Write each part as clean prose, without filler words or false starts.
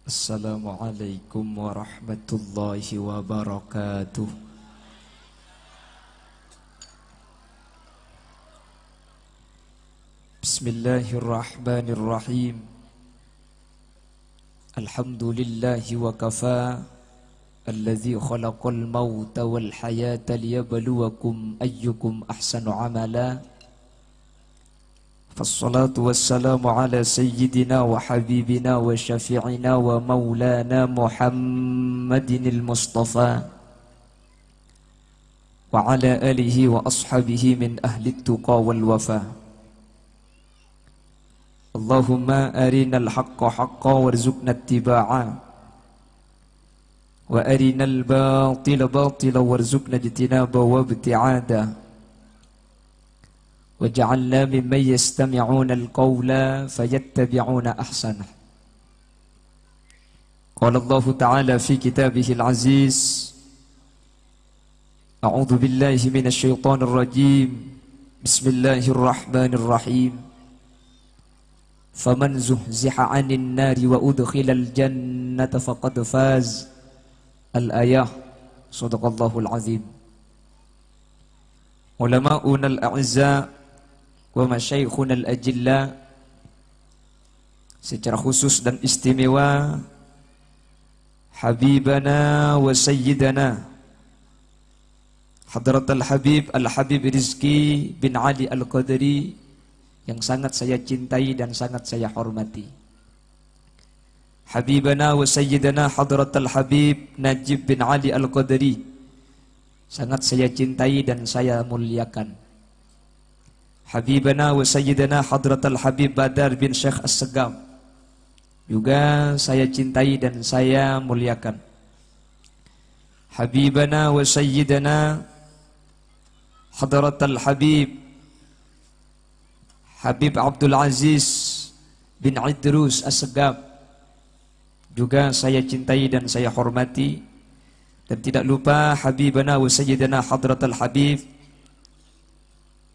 Assalamualaikum warahmatullahi wabarakatuh. Bismillahirrahmanirrahim. Alhamdulillahi wa kafa. Alladzi khalaqal mauta wal hayata liyabluwakum ayyukum ahsanu amala. Fassalatu wassalamu ala sayyidina wa habibina wa syafi'ina wa maulana Muhammadinil Mustafa wa ala alihi wa ashabihi min ahli tuqa wal wafa. Allahumma arinal haqqa haqqa warzuqna ittiba'a wa arinal batila batila warzuqna ijtinaba wa ibti'ada. وَجَعَلْنَا مِمَّنْ يَسْتَمِعُونَ الْقَوْلَ فَيَتَّبِعُونَ أَحْسَنَهُ. قال الله تعالى في كتابه العزيز: أعوذ بالله من الشيطان الرجيم بسم الله الرحمن الرحيم فمن زحزح عن النار وأدخل الجنة فقد فاز. الآية. صدق الله العظيم. علماؤنا الأعزاء wa masyaikhunal ajilla, secara khusus dan istimewa Habibana wa Sayyidana Hadratul Habib Al-Habib Rizki bin Ali Al-Qadri, yang sangat saya cintai dan sangat saya hormati. Habibana wa Sayyidana Hadratul Habib Najib bin Ali Al-Qadri, sangat saya cintai dan saya muliakan. Habibana wa Sayyidana Hadratul Habib Badar bin Syekh As-Segaf, juga saya cintai dan saya muliakan. Habibana wa Sayyidana Hadratul Habib Habib Abdul Aziz bin Idrus As-Segaf, juga saya cintai dan saya hormati. Dan tidak lupa Habibana wa Sayyidana Hadratul Habib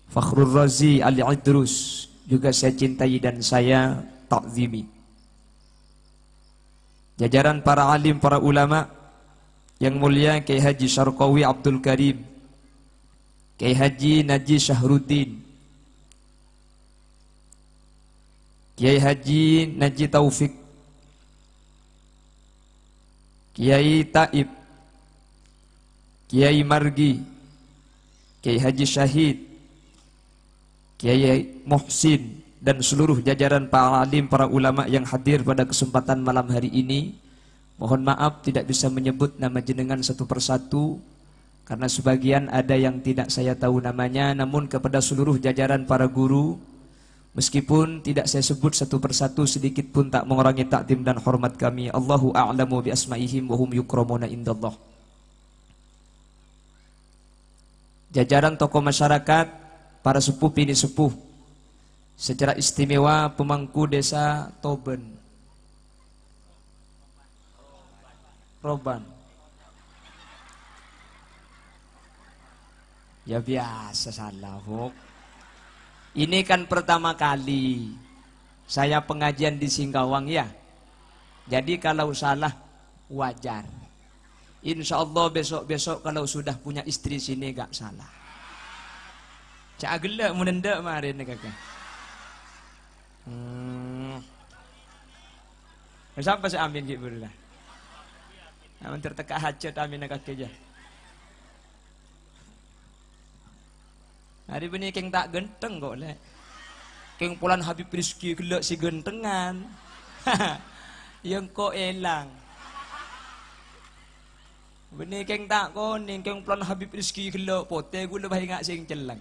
Fakhrul Razi Al-Idrus, juga saya cintai dan saya takzimi. Jajaran para alim, para ulama yang mulia, Kiai Haji Syarqawi Abdul Karim, Kiai Haji Naji Syahruddin, Kiai Haji Naji Taufik, Kiai Taib, Kiai Margi, Kiai Haji Syahid, Kiai Muhsin, dan seluruh jajaran para alim, para ulama yang hadir pada kesempatan malam hari ini. Mohon maaf tidak bisa menyebut nama jenengan satu persatu, karena sebagian ada yang tidak saya tahu namanya. Namun kepada seluruh jajaran para guru, meskipun tidak saya sebut satu persatu, sedikit pun tak mengurangi takdim dan hormat kami. Allahu a'lamu bi asma'ihim wa hum yukramuna indallah. Jajaran tokoh masyarakat, para sepuh ini sepuh, secara istimewa pemangku desa Toben, Roban. Ya biasa salah, Bok. Ini kan pertama kali saya pengajian di Singkawang ya. Jadi kalau salah wajar. Insya Allah besok-besok kalau sudah punya istri sini gak salah. Cak gelak menendak kemarin kakak. Sampai saya amin gitu lah. Namun tertekak hajat amin kakak aja. Hari ini keng tak genteng kok lek. Keng pulan Habib Rizki gelak si gentengan. Yang kok elang. Bini keng tak koning keng pulan Habib Rizki gelak pote gula bayi ngak sing celang.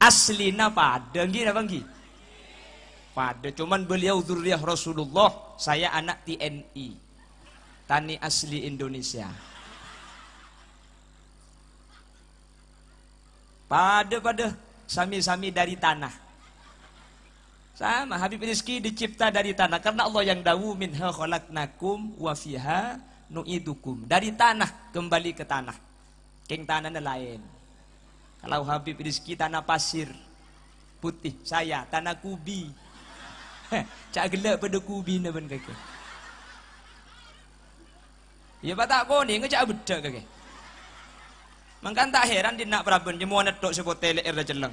Aslina pada gini bang Gi? Pada, cuman beliau dzurriyyah Rasulullah, saya anak TNI, Tani Asli Indonesia. Pada sami-sami dari tanah. Sama Habib Rizki dicipta dari tanah, karena Allah yang dawu minha khalaqnakum wa fiha nu'idukum. Dari tanah kembali ke tanah. Keng tanahnya lain. Kalau Habib Rizki tanah pasir putih, saya tanah kubi. Cak gelak pada kubi na ban kakak. Ya tak koni ngejak bedak kake. Mangkan tak heran di nak praben jemu netok sepotele era celeng.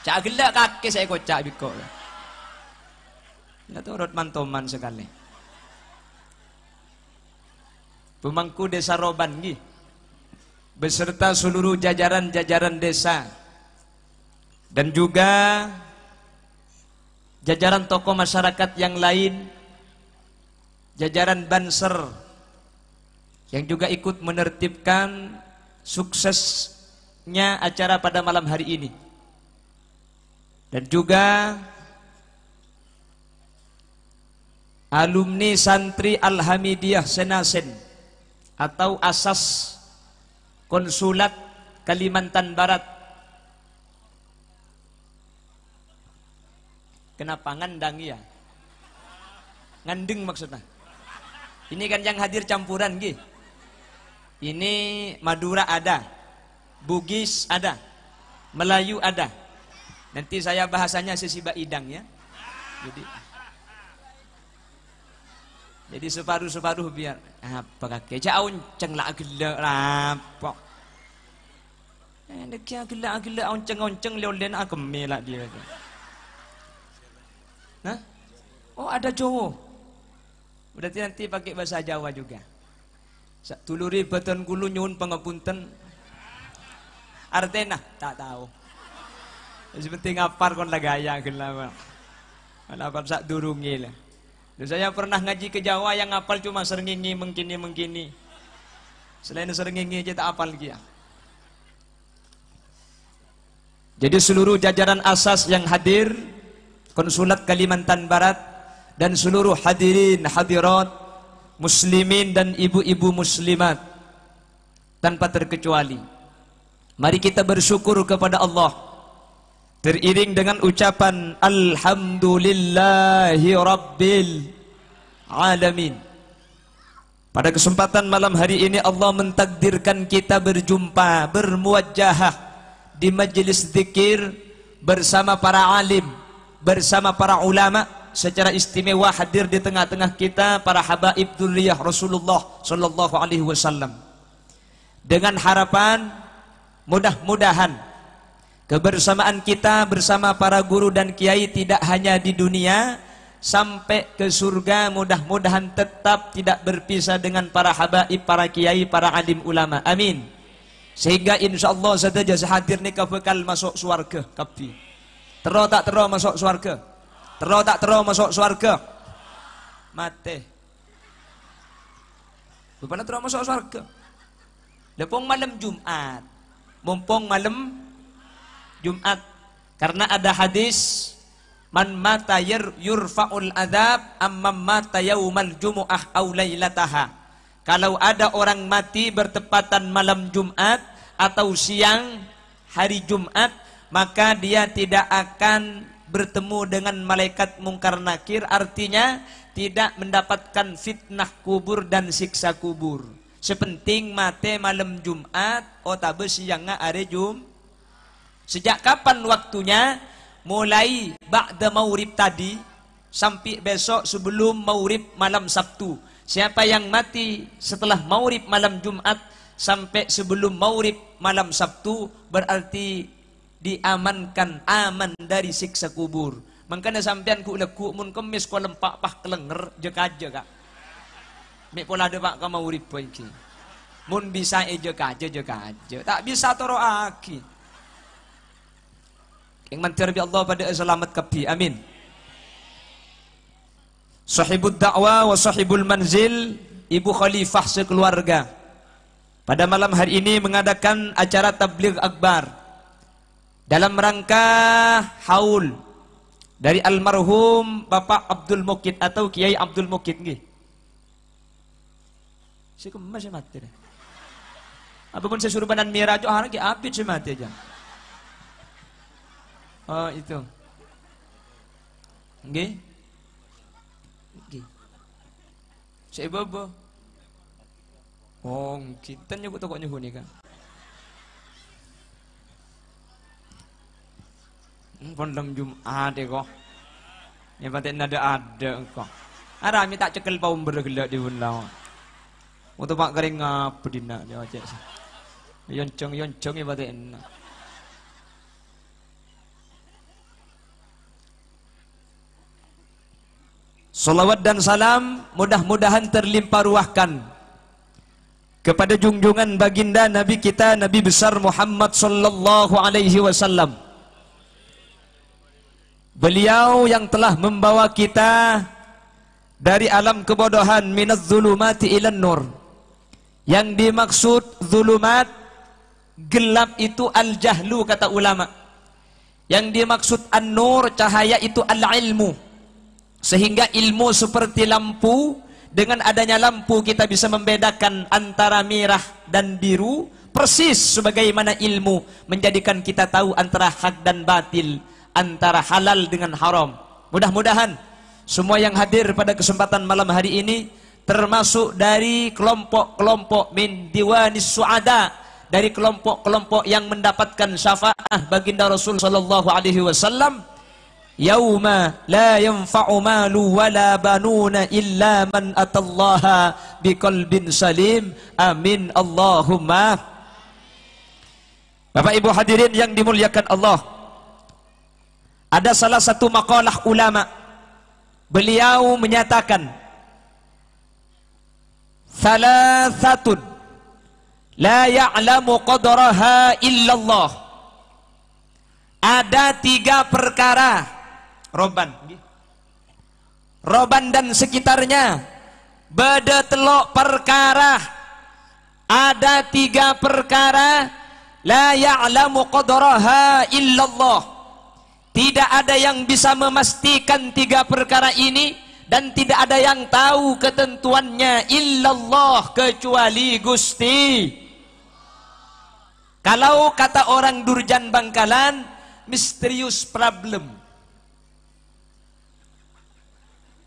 Cak gelak kaki saya kocak biko. Itu urut mantoman sekali. Pemangku desa Roban gi, beserta seluruh jajaran-jajaran desa dan juga jajaran tokoh masyarakat yang lain, jajaran Banser yang juga ikut menertibkan suksesnya acara pada malam hari ini, dan juga alumni santri Al-Hamidiyah Senasen atau asas konsulat Kalimantan Barat. Kenapa ngandang ya? Ngandeng maksudnya. Ini kan yang hadir campuran gi. Ini Madura ada, Bugis ada, Melayu ada. Nanti saya bahasanya sesiba idang ya. Jadi separuh-separuh biar apa kakek jauh cenglah gelak lapok. Dekia gelak onceng leolen aku melak dia. Nah, oh ada Jawa. Berarti nanti pakai bahasa Jawa juga. Tuluri beton kulu nyun pengapunten. Artena tak tahu. Seperti ngapar kon lagaya gelap. Kenapa sak durungi lah. Saya pernah ngaji ke Jawa yang ngapal cuma serengingi mengkini. Selain serengingi aja tak apal lagi ya. Jadi seluruh jajaran asas yang hadir, konsulat Kalimantan Barat dan seluruh hadirin hadirat, muslimin dan ibu-ibu muslimat tanpa terkecuali, mari kita bersyukur kepada Allah. Teriring dengan ucapan Alhamdulillahi Rabbil Alamin. Pada kesempatan malam hari ini Allah mentakdirkan kita berjumpa, bermuwajjahah di majelis zikir bersama para alim, bersama para ulama. Secara istimewa hadir di tengah-tengah kita para habaib dzurriyyah Rasulullah sallallahu alaihi wasallam. Dengan harapan mudah-mudahan kebersamaan kita bersama para guru dan kiai tidak hanya di dunia, sampai ke surga mudah-mudahan tetap tidak berpisah dengan para habaib, para kiai, para alim ulama. Amin. Sehingga insyaallah saja sehadir nikah bekal masuk surga kapi. Tero tak tero masuk surga? Tero tak tero masuk surga? Mate. Rupanya tero masuk surga. Lepong malam Jumat. Mumpung malam Jumat, karena ada hadis man mata yurfa'ul adzab amman mata yaumal jumu'ah aw lailataha. Kalau ada orang mati bertepatan malam Jumat atau siang hari Jumat, maka dia tidak akan bertemu dengan malaikat mungkar nakir, artinya tidak mendapatkan fitnah kubur dan siksa kubur. Sepenting mate malam Jumat otabe siangnya hari Jumat. Sejak kapan waktunya? Mulai ba'da maurib tadi sampai besok sebelum maurib malam Sabtu. Siapa yang mati setelah maurib malam Jumat sampai sebelum maurib malam Sabtu berarti diamankan, aman dari siksa kubur. Makanya sampean ku leku mun kemis ku lempak pah kelenger jeka-aja kak. Mek pola ada pak ka maurib poe iki. Mun bisa jeka-aja. Tak bisa toro aki. Yang mantir bi Allah pada selamat kapi. Amin. Sahibud dakwah wa sahibul manzil, ibu khalifah sekeluarga, pada malam hari ini mengadakan acara tabligh akbar dalam rangka haul dari almarhum Bapak Abdul Mukid atau Kiai Abdul Mukid nggih. Si kemas mati dah. Apapun saya suruh badan merah jo hari apit si mati aja. Oh itu. Nggih. Nggih. Saya bobo. Oh, kita nyebut toko nyuhun ni kan. Pondam Jumat deh kok. Yang penting ada kok. Arami tak cekel paum bergelak di bunda. Untuk pak kering ngapa dina dia aja. Yoncong ibadah enak. Salawat dan salam mudah-mudahan terlimpah ruahkan kepada junjungan baginda Nabi kita Nabi besar Muhammad sallallahu alaihi wasallam. Beliau yang telah membawa kita dari alam kebodohan minadz zulumati ilan nur. Yang dimaksud zulumat gelap itu al-jahlu kata ulama. Yang dimaksud an-nur cahaya itu al-ilmu. Sehingga ilmu seperti lampu, dengan adanya lampu kita bisa membedakan antara merah dan biru, persis sebagaimana ilmu menjadikan kita tahu antara hak dan batil, antara halal dengan haram. Mudah-mudahan semua yang hadir pada kesempatan malam hari ini termasuk dari kelompok-kelompok min diwanis suada, dari kelompok-kelompok yang mendapatkan syafaat baginda Rasul sallallahu alaihi wasallam. Yauma la yanfa'u malu wala banuna illa man atallaha biqalbin salim. Amin Allahumma. Bapak Ibu hadirin yang dimuliakan Allah, ada salah satu maqalah ulama. Beliau menyatakan thalathatun la ya'lamu qadraha illallah. Ada 3 perkara Roban dan sekitarnya beda telok perkara. Ada 3 perkara la ya'lamu qadraha illallah. Tidak ada yang bisa memastikan 3 perkara ini, dan tidak ada yang tahu ketentuannya illallah kecuali Gusti. Kalau kata orang Durjan Bangkalan, misterius problem.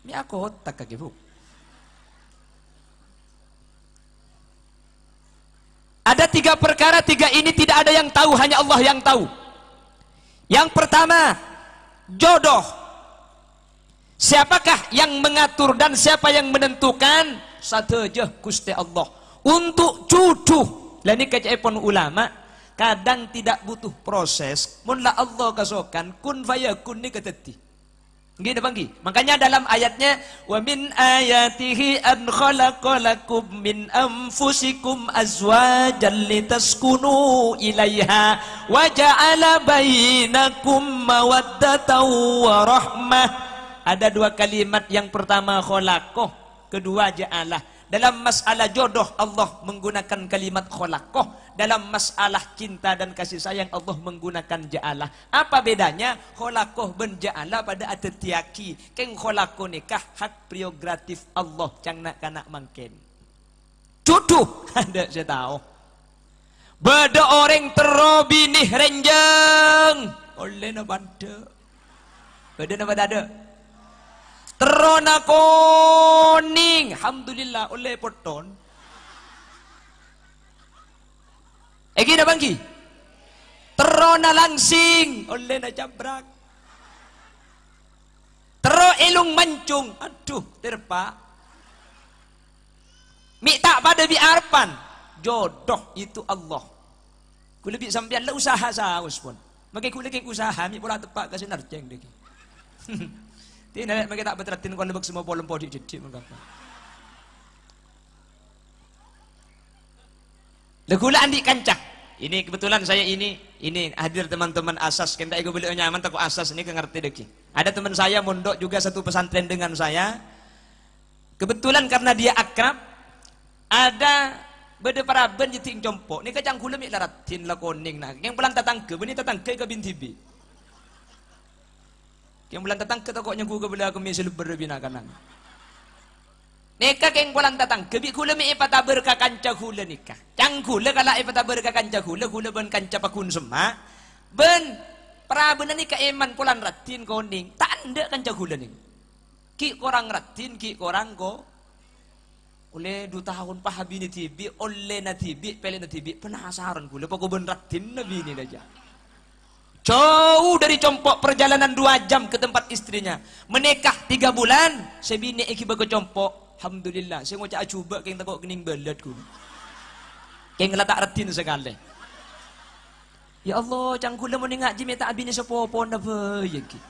Ini aku otak kaki bu. Ada 3 perkara, 3 ini tidak ada yang tahu, hanya Allah yang tahu. Yang pertama, jodoh. Siapakah yang mengatur dan siapa yang menentukan? Satu aja Gusti Allah. Untuk cucu, lah ini kecepon ulama, kadang tidak butuh proses. Munlah Allah kasokan kun fayakun ni keteti. Gini banggi. Makanya dalam ayatnya wa min ayatihi an khalaqalakum min anfusikum azwajan litaskunu ilaiha wa ja'ala bainakum mawaddatan wa rahmah. Ada 2 kalimat, yang pertama khalaqah, kedua ja'alah. Dalam masalah jodoh Allah menggunakan kalimat khalaqah. Dalam masalah cinta dan kasih sayang Allah menggunakan ja'alah. Apa bedanya khalaqah ben ja'alah pada atetiaki? Keng khalaqah nikah hak prerogatif Allah, cang nak kanak mangken. Cucu ada saya tahu. Beda orang terobi nih renjeng. Oleh na banda. Beda na ada. Terona koning, alhamdulillah oleh poton. Gina bangki. Terona langsing, oleh na jabrak. Tero ilung mancung, aduh terpa. Mi tak pada biarpan, jodoh itu Allah. Ku lebih sampean lah usaha saus pun. Makai ku lagi usaha, mi pula tepak kasih narjeng deki. Tidak, mereka tak berteratin kalau lebak semua polem podi jadi mengapa. Legula andi kancah. Ini kebetulan saya ini hadir teman-teman asas. Kenta ego beli nyaman takut asas ini kengerti deki. Ada teman saya mondok juga satu pesantren dengan saya. Kebetulan karena dia akrab, ada beda para ben jiting compok. Ini kacang kula mi laratin lakoning nah. Yang pelan tatangke, beni tatangke ke bintibi. Yang bulan datang ke tokoknya gua bela kami selebar binakan. Nikah keng bulan datang kebi kula mi ipataber ka kanca kula nikah. Cang kula kala ipataber ka kanca kula ben kanca pakun sema. Ben prabeuna nikah eman pulan ratin koning. Tak anda kanca kula ning. Ki korang ratin ki korang ko. Oleh 2 tahun pahabi ni tibi oleh na tibi pele na tibi penasaran kula pokok ben ratin nabi ni aja. Jauh dari compok perjalanan 2 jam ke tempat istrinya. Menikah 3 bulan, sebini iki bago compok. alhamdulillah. Saya mau cak coba keng takut kening belet ku. Keng tak retin sekali. Ya Allah, cangkula mau ngaji minta abini sepopo napa ya ki.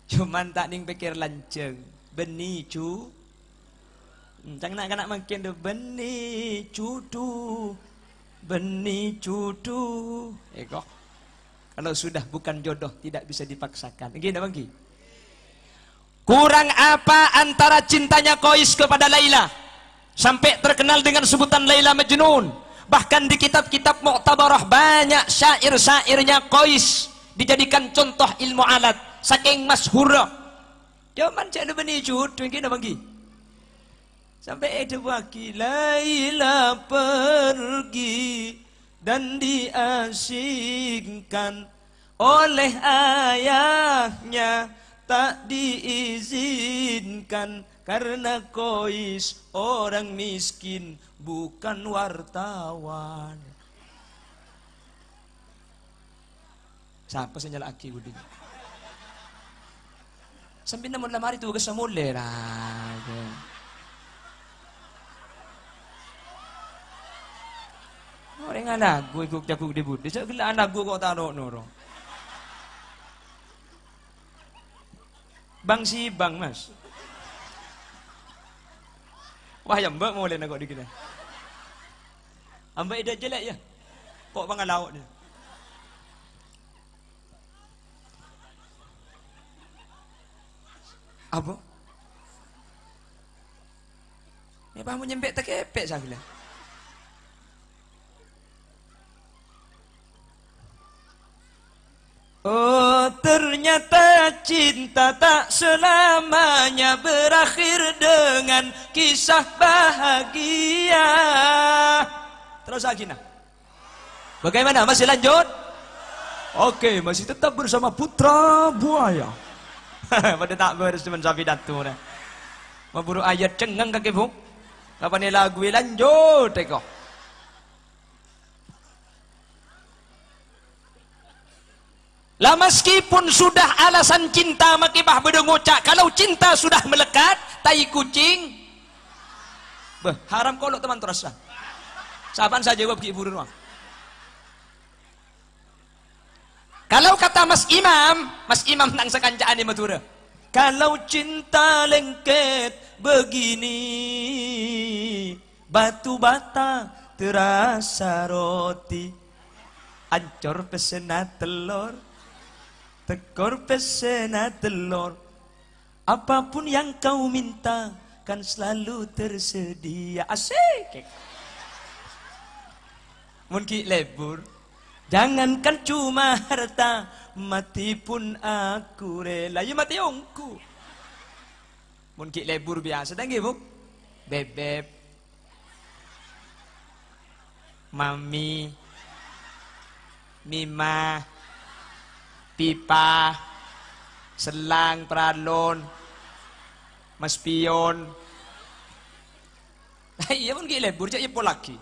Cuman tak ning pikir lanceng. Beni cu. Cang nak makin do beni cudu. Beni cudu. Kok. Kalau sudah bukan jodoh tidak bisa dipaksakan. Gini Bang Ki. Kurang apa antara cintanya Qais kepada Laila sampai terkenal dengan sebutan Laila Majnun. Bahkan di kitab-kitab Mu'tabarah banyak syair-syairnya Qais dijadikan contoh ilmu alat saking masyhurah. Cuman cak beni cudu gini Bang Ki. Sampai ada wakil Laila pergi dan diasingkan oleh ayahnya, tak diizinkan karena Qais orang miskin bukan wartawan. Siapa sih nyala aki budi? Sampai namun lamari tu kesamule lah. Orang anak gue ikut jakuk di budi. Saya gila anak gue kok taruh noro. Bang si bang mas. Wah ya mbak mau lihat nak di kita. Ambak ida jelek ya. Kok bang lauk dia. Apa? Ni paham nyempek tak kepek saya gila. Oh ternyata cinta tak selamanya berakhir dengan kisah bahagia. Terus Agina. Bagaimana? Masih lanjut? Oke, masih tetap bersama Putra Buaya. Pada tak bersama sapi datu dah. Memburu ayat cengang kaki bu. Kapan ni lagu lanjut teko. Lah meskipun sudah alasan cinta makibah berdengocak, kalau cinta sudah melekat, tai kucing, haram kolok teman terasa. Saban saya jawab ki ibu rumah. Kalau kata Mas Imam nang sekancaan di Madura, kalau cinta lengket begini, batu bata terasa roti, ancor pesena telur. Tekor pesena telur, apapun yang kau minta kan selalu tersedia. Asik. Mungkin lebur, jangankan cuma harta, mati pun aku rela. Ya mati ongku. Mungkin lebur biasa, tanggi bu. Bebek, mami, mima. Pipa, selang, peralon, mas pion. Iya pun gila, burjak ya lagi.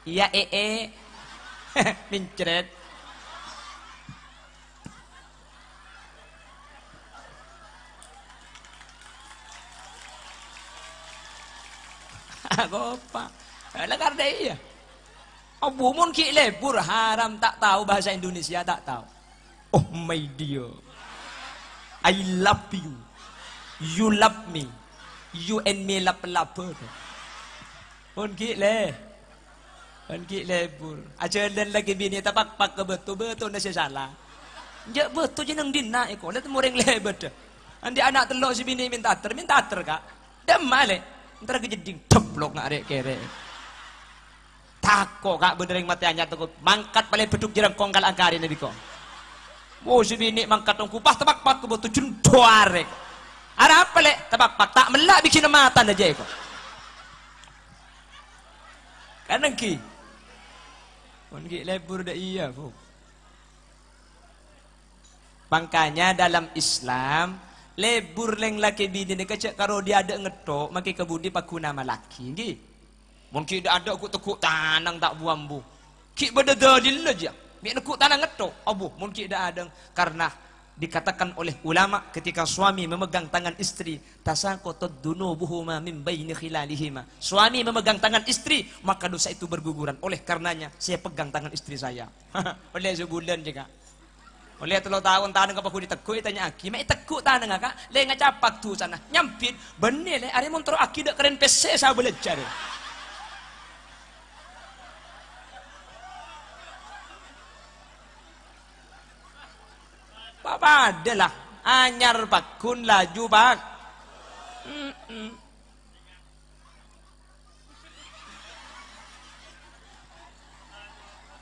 Iya mincret. Gopa, lagar deh iya. Abu mun ki lebur haram tak tahu bahasa Indonesia tak tahu. Oh my dear, I love you, you love me, you and me love. Mun ki lebur. Aja dan lagi bini tapak pak ke betul nasi salah. Jak betul je nang dina eko. Lihat mureng lebet. Andi anak telok si bini minta ter kak. Demale. Ntar kejeding teblok nak arek kere. Tako kak benereng mati hanya takut mangkat paling beduk jirang kongkal angkari nabi ko. Mau si bini mangkat tong kupah tabak pak kebo tujuh doarek. Ada apa le tabak pak tak melak bikin mata aja ko. Kanang ki. Ongi lebur dah iya bu. Makanya dalam Islam lebur leng laki bini ni kecek karo dia ada ngetok maki kebudi paku nama laki ngi. Mungkin tidak ada aku tekuk tanang tak buam bu. Ki berdedadil aja. Mik nekuk tanang ngetok. Abu mungkin tidak ada karena dikatakan oleh ulama ketika suami memegang tangan istri, tasaqatat dunubuhuma min baini khilalihima. Suami memegang tangan istri, maka dosa itu berguguran. Oleh karenanya saya pegang tangan istri saya. Oleh sebulan juga. Oleh 3 tahun tanang kapag diteguk itanya aki, mai teguk tanang ka, le ngacapak tu sana. Nyampit, bener le are montro aki dak keren PC sa belajar. Papa adalah anyar pakun laju pak.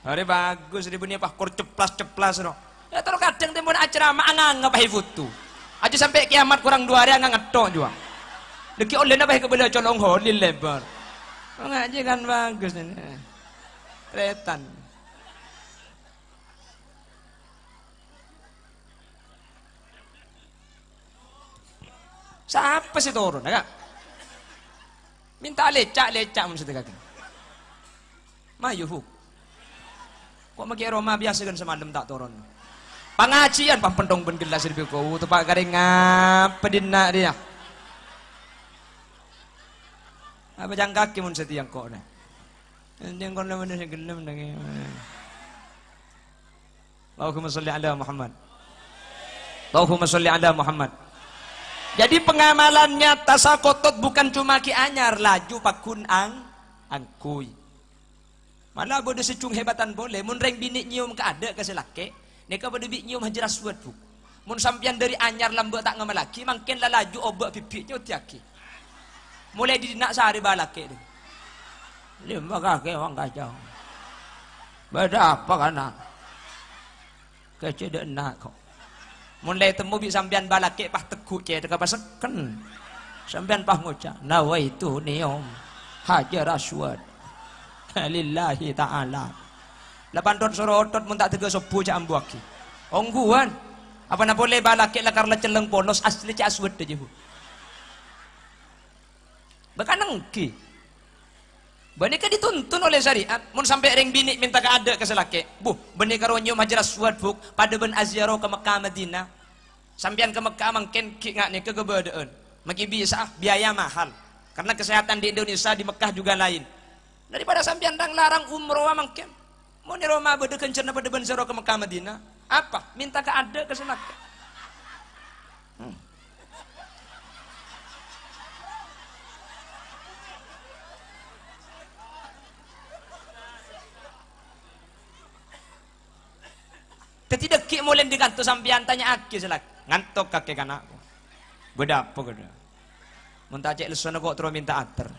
Hari bagus di bunyi pak kor ceplas no. Ya terus kadang tembon acara mak angang apa foto. Aja sampai kiamat kurang 2 hari angang ngetok juga. Leki oleh apa ke bela colong holil lebar. Ngaji kan bagus ini. Tretan. Siapa sih turun, enggak? Minta lecak mesti kagak. Mayu hu. Kok maki Roma biasa kan semalam tak turun. Pengajian pampentong ben gelas di kau tu pak garing ngapa dina dia. Apa jang kaki mun setiang kok dah. Yang kau nama dia gelem lagi. Allahumma sholli ala Muhammad. Allahumma sholli ala Muhammad. Jadi pengamalannya tasaqatat bukan cuma ki anyar laju pakun angkui. Malah bodoh secung hebatan boleh. Mun reng bini nyium ke ada ke selake. Neka bodoh bini nyium hajar aswad bu. Mun sampian dari anyar lambu tak ngamalaki, makin lah laju obak pipinya utiaki. Mulai dinak sehari balake tu. 5 kaki orang kacau. Beda apa kana? Kecil nak kok. Mulai temu bi sampean balake pah teguk ce teka paseken. Sampean pah ngucap nawaitu nium hajar aswad lillahi ta'ala. Lapan ton sorotot mun tak tega sopo ca ambuaki. Ongguan. Apa na boleh balake lakar la celeng polos asli ca aswad aja bu. Bekanang ki. Benika dituntun oleh syariat. Mun sampai reng bini minta ke ada ke selake. Bu, benih karo nyium hajar aswad buk pada ben aziarah ke Mekah Madinah. Sampian ke Mekah mangken ki ngak ni kegebadaan. Maki bisa biaya mahal. Karena kesehatan di Indonesia di Mekah juga lain. Daripada sampian dang larang umroh mangken. Mau ni Roma bede kencerna pada ben zaro ke Mekah Madinah. Apa? Minta ke ada ke selake. Tidak ki mulai dikanto sampian tanya aki selak ngantok kakek anakku beda apa gede muntah cek lesona kok terus minta ater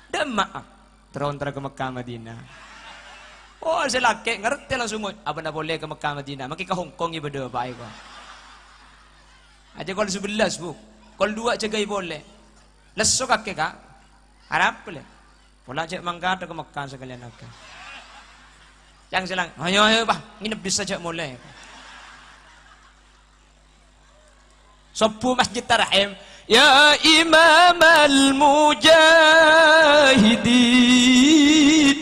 dan maaf terus ke Mekah Madinah. Oh selake ngerti langsung apa nak boleh ke Mekah Madinah makin ke Hongkong ibu beda baik kok aja kalau 11 bu kalau 2 cegai boleh leso kakek kak harap boleh pola cek mangkat ke Mekah sekalian akak. Yang silang, ayo bah, nginep di saja mulai. Sopu Masjid Tarahim, ya Imam al-Mujahidin,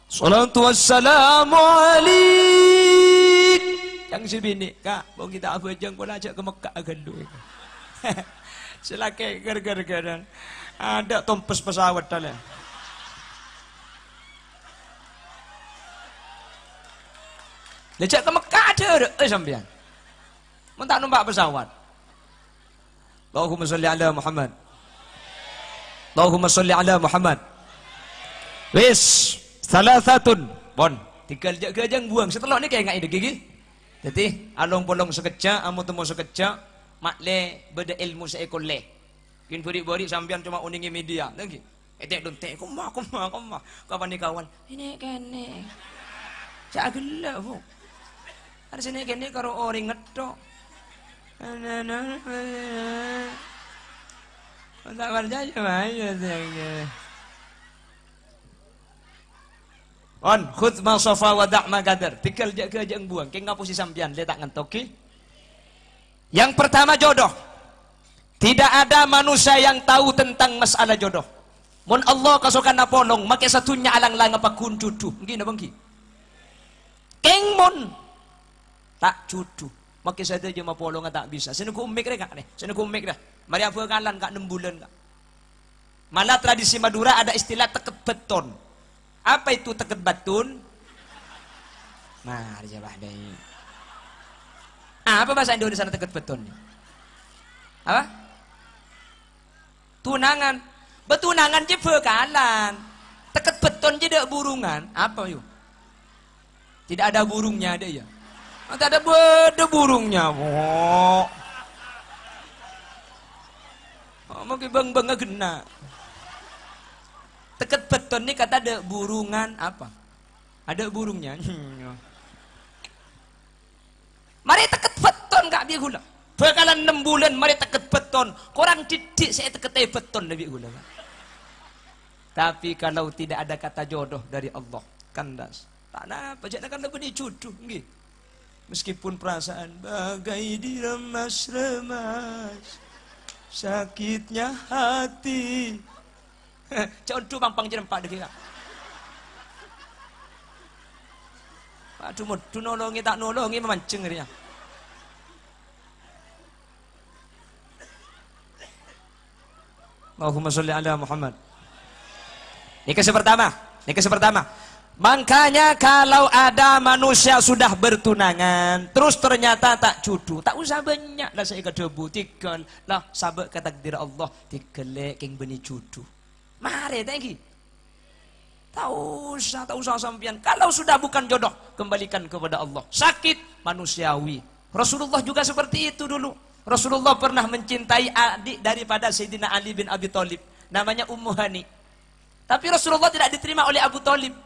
salatu wassalamu alaik. Yang si bini, kak, mau kita apa aja, kau ajak ke Mekah akan dulu. Silakai gara-gara ada tompes pesawat dalam. Lejak ke Mekah ada sampean. Mun tak numpak pesawat. Allahumma sholli ala Muhammad. Allahumma sholli ala Muhammad. Wis, salasatun. Bon, tinggal jang buang setelah ni kayak ngak gigi. Jadi, along polong sekejap, amu temu sekejap, makle beda ilmu seekor le. Kin beri sampean cuma uningi media lagi. Etek dontek kumah. Kapan ni kawan? Ini kene. Cak gelap bu. Ada sini kene karo orang ngetok. Tak berjaya aja. On khudh ma safa wa da' ma gadar. Tikal jaga jang buang. Ke ngapusi sampean le tak ngentoki. Yang pertama jodoh. Tidak ada manusia yang tahu tentang masalah jodoh. Mun Allah kasukan napolong, make satunya alang lang apa kun cucu. Ngina bangki. Keng mon tak cucu. Makin saya aja mau polong tak bisa. Sini ku umik dah nih. Sini ku umik dah. Mari apa kalan kak 6 bulan kak. Malah tradisi Madura ada istilah teket beton. Apa itu teket beton? Mari jawab deh. Apa bahasa Indonesia teket beton? Apa? Tunangan. Betunangan je bekalan. Teket beton je dak burungan. Apa yuk? Tidak ada burungnya ada ya. Tidak ada burungnya. Oh. Mungkin bang kena. Teket beton ni kata ada burungan apa? Ada burungnya. Mari teket beton kak biar gula. Bakalan 6 bulan mari teket beton. Korang didik saya teket beton lebih gula. Tapi kalau tidak ada kata jodoh dari Allah, kandas. Tak apa, jangan kan lebih jodoh, nggih. Meskipun perasaan bagai diremas-remas, sakitnya hati. Jodoh pampang jerempak dek. Aduh, mau nolongi tak nolongi memancing dia. Allahumma sholli ala Muhammad. Ini kisah pertama. Makanya kalau ada manusia sudah bertunangan, terus ternyata tak jodoh, tak usah banyak lah saya kedebu, tikal lah sabak ke takdir Allah, tikelek yang benih jodoh. Mari thank you. Tak usah sampian. Kalau sudah bukan jodoh, kembalikan kepada Allah. Sakit manusiawi. Rasulullah juga seperti itu dulu. Rasulullah pernah mencintai adik daripada Sayyidina Ali bin Abi Thalib, namanya Ummu Hani. Tapi Rasulullah tidak diterima oleh Abu Thalib.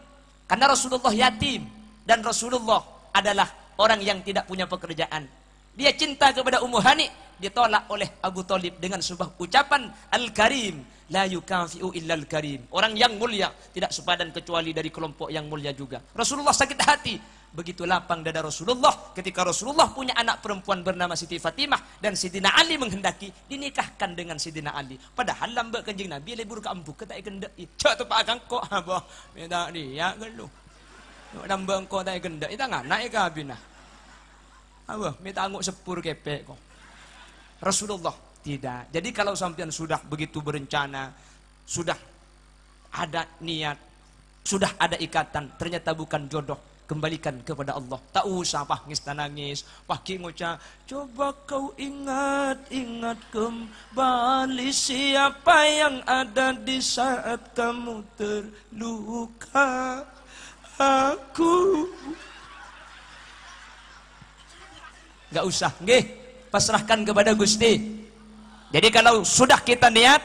Karena Rasulullah yatim dan Rasulullah adalah orang yang tidak punya pekerjaan. Dia cinta kepada Ummu Hani, ditolak oleh Abu Thalib dengan sebuah ucapan Al-Karim, la yukafi'u illa Al-Karim. Orang yang mulia tidak sepadan kecuali dari kelompok yang mulia juga. Rasulullah sakit hati. Begitu lapang dada Rasulullah ketika Rasulullah punya anak perempuan bernama Siti Fatimah dan Sidina Ali menghendaki dinikahkan dengan Sidina Ali. Padahal lambak kanjeng Nabi lebur ke ambu ketak kendak. Cak tu pak kang kok abah minta dia gelu. Lambak kok tak kendak ita nganak ka abinah. Abah minta anguk sepur kepek kok. Rasulullah tidak. Jadi kalau sampean sudah begitu berencana, sudah ada niat, sudah ada ikatan, ternyata bukan jodoh, kembalikan kepada Allah. Tak usah nangis nangis. Pakai ngucap, coba kau ingat kembali siapa yang ada di saat kamu terluka. Aku. Gak usah, nggih. Pasrahkan kepada Gusti. Jadi kalau sudah kita niat,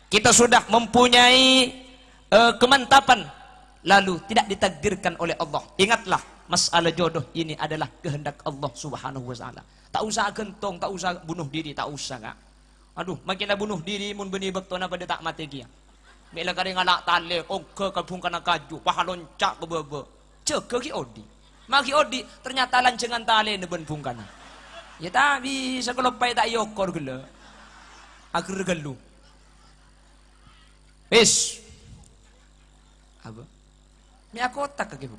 kita sudah mempunyai kemantapan, lalu tidak ditakdirkan oleh Allah. Ingatlah, masalah jodoh ini adalah kehendak Allah Subhanahu wa taala. Tak usah gentong, tak usah bunuh diri, tak usah kak. Aduh, makinlah bunuh diri mun benih bektona pada tak mati dia. Mela kare ngalak tale, oke kabung kana kaju, paha loncak ke bebe. Cek ki odi. Maki odi ternyata lancengan tale neben bungkana. Ya tak bisa kalau pai tak yokor gela. Agar gelu. Wis. Apa? Mi aku otak kaki bu.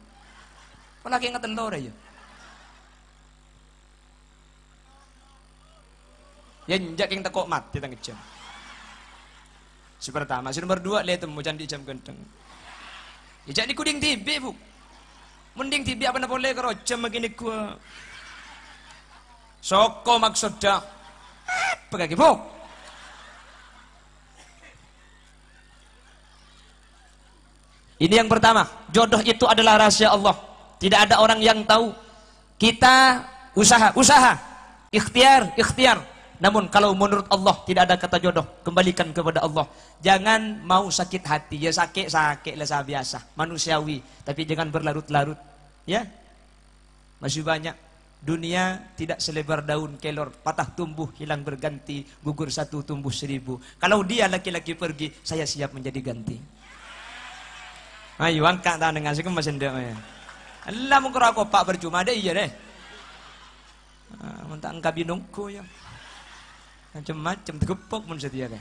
Palagi ingat telur aja. Yang jak yang tekok mati tang jam. Si pertama, si nomor 2 lihat temu candi jam genteng. Ya jadi kuding tibi bu. Mending tibi apa nak boleh karo jam begini gua. Soko maksudnya apa kaki bu? Ini yang pertama, jodoh itu adalah rahasia Allah. Tidak ada orang yang tahu. Kita usaha, ikhtiar. Namun kalau menurut Allah tidak ada kata jodoh, kembalikan kepada Allah. Jangan mau sakit hati, ya sakit lah biasa, manusiawi. Tapi jangan berlarut-larut, ya. Masih banyak. Dunia tidak selebar daun kelor, patah tumbuh, hilang berganti, gugur satu tumbuh 1000. Kalau dia laki-laki pergi, saya siap menjadi ganti. Ayo angkat tangan dengan sekum masih ndak ya. Allah mungkin aku pak bercuma ada iya deh. Mentang angkat binungku ya. Macam-macam tegepok mun setia kan.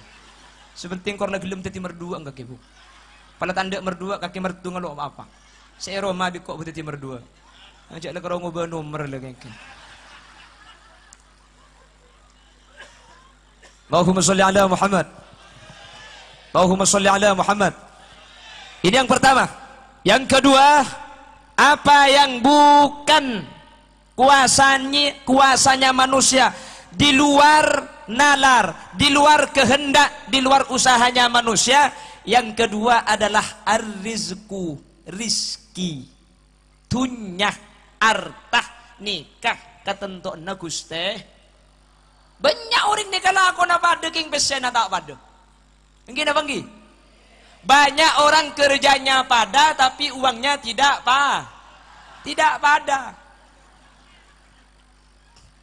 Sepenting korna gelem teti merdua enggak kebu. Pala tanda merdua kaki mertu ngalo apa. Saya Roma bikok teti merdua. Ajak lah karo ngoba nomor lah kengke. Allahumma sholli ala Muhammad. Allahumma sholli ala Muhammad. Ini yang pertama. Yang kedua, apa yang bukan kuasanya manusia, di luar nalar, di luar kehendak, di luar usahanya manusia. Yang kedua adalah ar-rizku, rizki, tunyah, artah, nikah, katentokna Gusti. Banyak orang nikah lakon apa ada king pesena tak pada. Nggih napa nggih? Banyak orang kerjanya pada tapi uangnya tidak pada.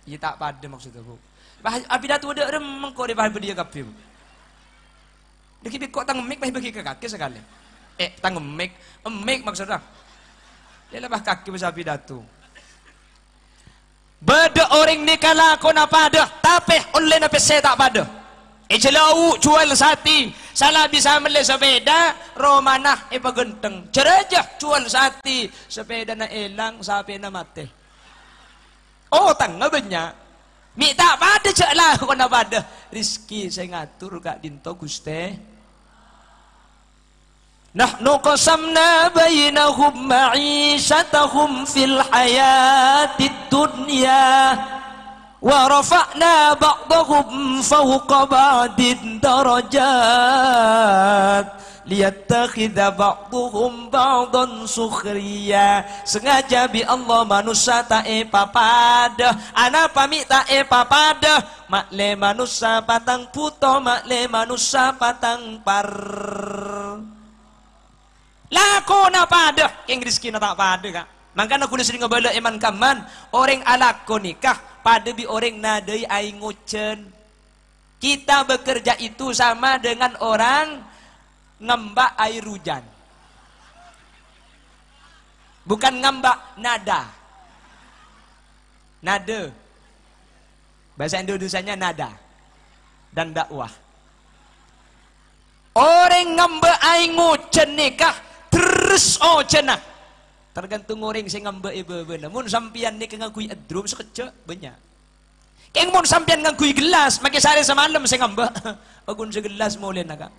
Iya tak pada maksudnya, Bu. Abi datu ada remeng kok dia kabeh. Deki kok tang mik bagi ke kaki sekali. Tang mik maksudnya. Dia lepas kaki bisa pidato. Beda orang nikah lakon apa ada, tapi oleh napa saya tak pada. Jelau jual sati, salah bisa beli sepeda, romanah pagenteng. Cerejah jual sati, sepeda na elang, sapi na mati. Oh tangga banyak. Mi tak pada cak lah kau nak pada. Rizki saya ngatur kak dinto Gusti. Nahnu qasamna bainahum ma'isyatahum fil hayatid dunya wa rafa'na ba'dahum fawqa ba'din darajat liyattakhidha ba'duhum ba'dan sukhriya. Sengaja bi Allah manusia tae papada, ana pami tae papada, makle manusia patang puto, makle manusia patang par. Lakona pada, yang rizki na tak pada kak. Maka aku sering ngebala iman kaman, orang alako nikah pada bi orang nadai aing ngucen. Kita bekerja itu sama dengan orang ngembak air hujan. Bukan ngembak nada. Nada. Bahasa Indonesianya nada dan dakwah. Orang ngembak air ngucen nikah terus cenah. Tergantung orang sing ngambek ibu-ibu. Namun sampian ni ngagui adrum sekejap banyak. Keng mun sampian ngagui gelas, makai sehari semalam sing ngambek. Agun segelas mulai naga.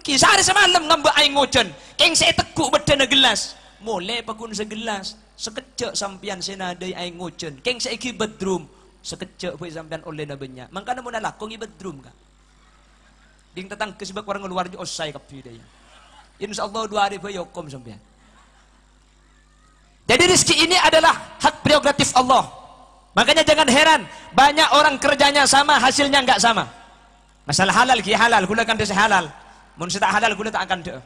Sehari semalam ngambek aing ngocen. Keng saya tekuk beda gelas. Mulai pagun segelas. Sekejap sampian senadai aing ngocen. Keng saya iki bedrum. Sekejap pun sampian oleh na banyak. Mangkana mun lakong i bedrum ka. Ding tetang kesibak orang luar jo osai kapi day. Insyaallah 2 hari yokom sampean. Jadi rezeki ini adalah hak prerogatif Allah. Makanya jangan heran banyak orang kerjanya sama, hasilnya enggak sama. Masalah halal ki halal, gula kan desa halal. Mun tak halal gula tak akan de.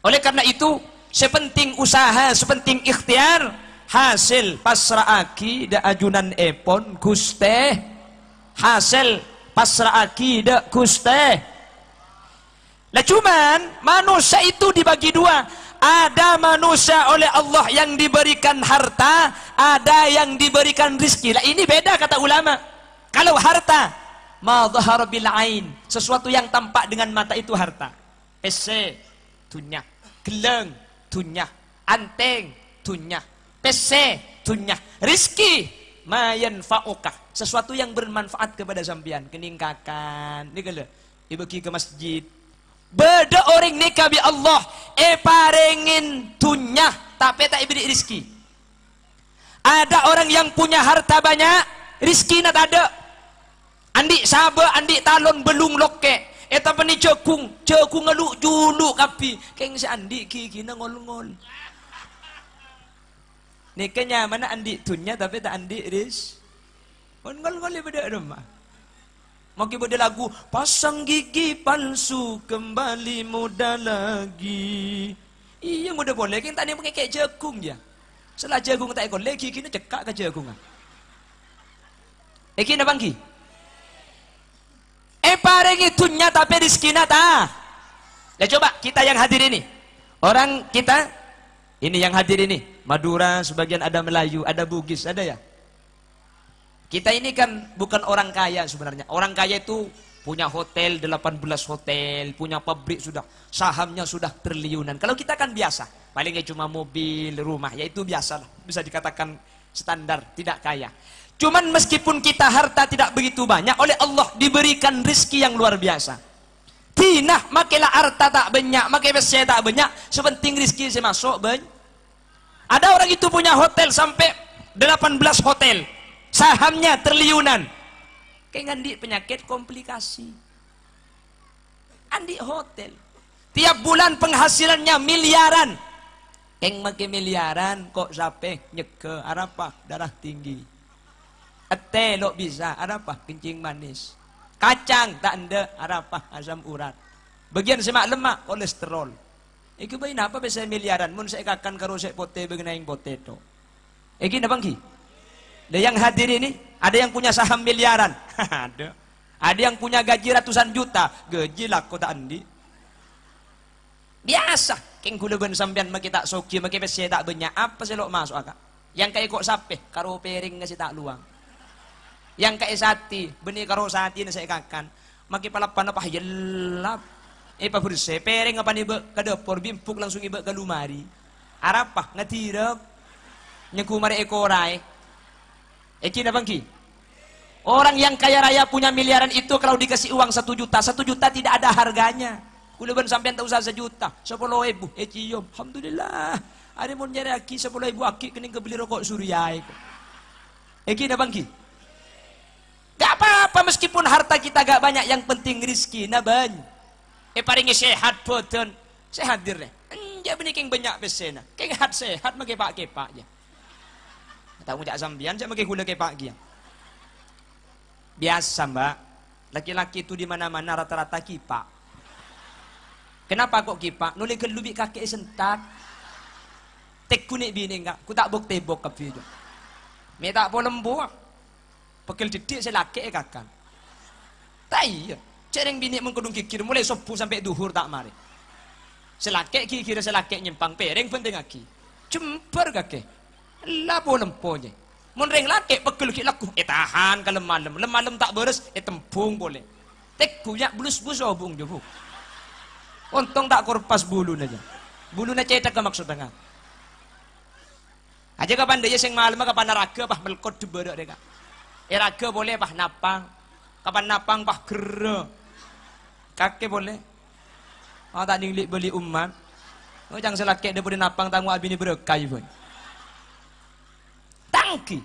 Oleh karena itu, sepenting usaha, sepenting ikhtiar, hasil pasraaki da ajunan epon Gusti. Hasil pasraaki da Gusti. Lah cuman manusia itu dibagi dua. Ada manusia oleh Allah yang diberikan harta, ada yang diberikan rizki. Lah ini beda kata ulama. Kalau harta, ma dhahara bil ain, sesuatu yang tampak dengan mata itu harta. PC, tunyah. Geleng, tunyah. Anteng, tunyah. PC, tunyah. Rizki, ma yanfa'uka, sesuatu yang bermanfaat kepada sampean. Keningkakan, ini kalau dibagi ke masjid. Beda orang nikah bi Allah, parengin tunyah tapi tak beri rizki. Ada orang yang punya harta banyak, rizki nak ada. Andi sabar, andi talon belum loke. Eta pani cekung ngeluk juluk kapi. Keng si andi kiki na ngol-ngol. Nikahnya mana andi tunyah tapi tak andi ris. Ngol-ngol beda rumah. Mau kita lagu pasang gigi palsu kembali muda lagi. Iya muda boleh kan tadi pakai kayak jagung ya. Setelah jagung tak ikut lagi kini cekak ke jagung. Kini bangki. Pareng itu nyata tapi rizki nata. Ya coba kita yang hadir ini. Orang kita ini yang hadir ini. Madura sebagian ada Melayu, ada Bugis, ada ya. Kita ini kan bukan orang kaya sebenarnya. Orang kaya itu punya hotel, 18 hotel, punya pabrik sudah, sahamnya sudah triliunan. Kalau kita kan biasa, palingnya cuma mobil, rumah, ya itu biasa lah. Bisa dikatakan standar, tidak kaya. Cuman meskipun kita harta tidak begitu banyak, oleh Allah diberikan rizki yang luar biasa. Tinah makilah harta tak banyak, makai saya tak banyak, sepenting rizki saya masuk banyak. Ada orang itu punya hotel sampai 18 hotel, sahamnya triliunan. Kayak ngandi penyakit komplikasi. Andi hotel, tiap bulan penghasilannya miliaran. Kayak makai miliaran kok sampai nyeke, apa darah tinggi. Ete lo bisa, apa kencing manis. Kacang tak ada, apa asam urat. Bagian semak lemak kolesterol. Iku bayi apa bisa miliaran? Mun saya kakan karo saya pote begenaing potato. Iki napa ki? Ada yang hadir ini, ada yang punya saham miliaran. Ada. Ada yang punya gaji ratusan juta. Gaji lah kota andi. Biasa. Keng kula ben sampean make tak soki, make pese tak banyak. Apa sih lo masuk akak? Yang kayak kok sape karo piring ngasih tak luang. Yang kayak sati, benih karo sati na saya kakan. Maki palapan apa yelap. Pa bersih, piring apa nih ke dapur, bimpuk langsung iba ke lumari. Arapa ngatirap. Nyekumari ekorai. Eki na bangki? Orang yang kaya raya punya miliaran itu kalau dikasih uang 1 juta, 1 juta tidak ada harganya. Kulaban sampean tak usah 1 juta, 10.000. Cium, alhamdulillah. Ada mau nyari aki 10.000 aki kening kebeli rokok Surya. Eki na bangki? Gak apa-apa meskipun harta kita gak banyak, yang penting rizki na banyak. Paringi sehat boten, sehat dir deh. Enja benih keng banyak pesena, keng hat sehat make kepak ya. Tak ngujak sambian, saya make gula kepak dia. Biasa mbak, laki-laki itu di mana-mana rata-rata kipak. Kenapa kok kipak? Nuli kelubik kaki sentak. Tek kunik bini enggak, ku tak bok tebok kapi itu. Me tak boleh buah. Pekel didik saya laki kakak. Tak iya. Cereng bini mengkodong kikir mulai subuh sampai duhur tak mari. Selakek kikir selakek nyempang pereng penting aki. Jemper kaki. Lapo lemponya. Mun reng laki pekel ki laku. Tahan kalau malam. Malam tak beres tembung boleh. Tek kuyak bulus-bulus obong jobu. Untung tak korpas bulu aja. Bulu na cetak ke maksud tengah. Aja kapan dia sing malam kapan naraga pah melkot dibedok deka. Raga boleh pah napang. Kapan napang pah gere. Kakek boleh. Oh tak ninglik beli umat. Oh jangan selakek dia boleh napang tanggung abini berekai pun. Tangki.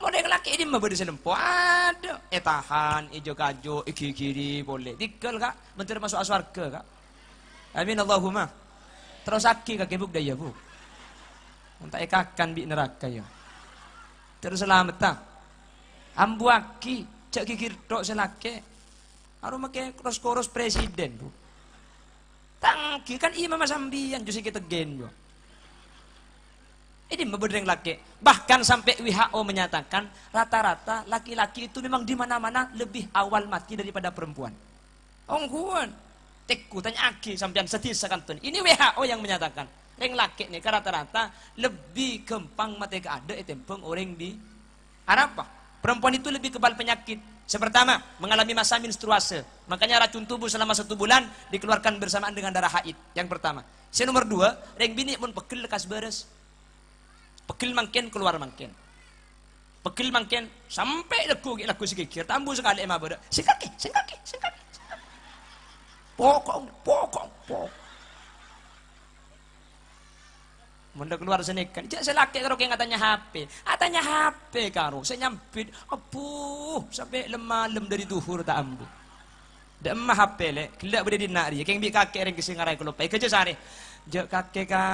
Model laki ini mah berde selempo. Ada. Tahan, ijo kajo, iki kiri boleh. Dikal kak, bentar masuk aswarga kak. Amin Allahumma. Terus aki kakek buk daya buk. Untuk ekakan bi neraka ya. Terus selamat tak. Ambu aki, cak kikir tok selake. Harus pakai koros presiden bu. Tangki kan imam sambian justru kita gen bu. Ini memberdeng laki. Bahkan sampai WHO menyatakan rata-rata laki-laki itu memang di mana-mana lebih awal mati daripada perempuan. Ongkuan. Teku tanya aki sampean sedih sekantun. Ini WHO yang menyatakan. Yang laki nih rata-rata lebih gampang mati ke ada tempeng orang di apa? Perempuan itu lebih kebal penyakit. Pertama, mengalami masa menstruasi. Makanya racun tubuh selama 1 bulan dikeluarkan bersamaan dengan darah haid. Yang pertama. Nomor 2, reng bini pun pekil lekas beres. Pekil mangken keluar mangken. Pekil mangken sampai laku sikikir. Tambu sekali emang beda. Singkaki. Pokok. Munda keluar senekan. Cak selaki karo keng katanya HP. Atanya HP karo. Saya nyampit. Apuh. Sampai lemah dari duhur tak ambu. Da emah HP le. Kelak boleh dinari. Keng bi kakek ring kesingarai kelupai. Kerja sari. Jak kakek ka.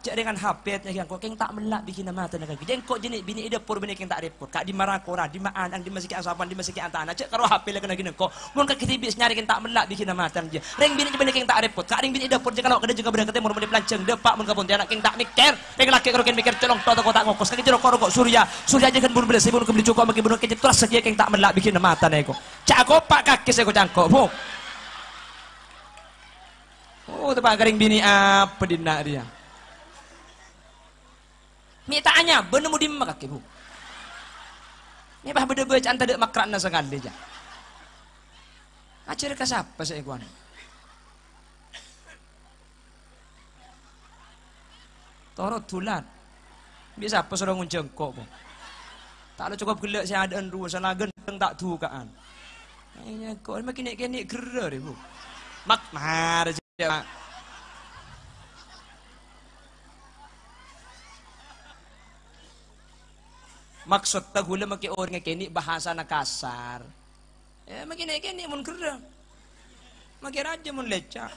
Cak dengan HP nya kok keng tak melak bikin nama tanah kaki. Jeng kok jenik bini ida pur bini keng tak repot. Kak di Marakora, di Maanang, di Masiki Asapan, di Masiki Antana. Cak karo HP le kena gini kok. Mun kaki tibis nyari keng tak melak bikin nama tanah je. Ring bini bini keng tak repot. Kak ring bini ida pur je kalau kada juga berangkat mun pelanceng depak mun kapun anak keng tak mikir. Ring laki karo keng mikir colong toto tak ngokos. Kaki jero karo kok Surya. Surya je kan bun beles bun kebeli cukup maki bun kecet terus saja keng tak melak bikin nama tanah kok. Cak kopak kaki saya kok cangkok. Bu. Oh, tepak kering bini apa dina dia. Mitaannya bener mudi makak ibu. Ini bah beda baca anta dek makrakna sekali aja. Ajar ke siapa saya kuan? Toro tulan. Bisa apa suruh nguncengkok bu. Tak ada cukup gelak saya ada enru sana gendeng tak tu kaan. Ayah kau makin kenek gerar ibu. Mak mar je. Maksud tak gula makin orang kini bahasa nak kasar. Makin kini mun gerar. Makin raja mun lecak.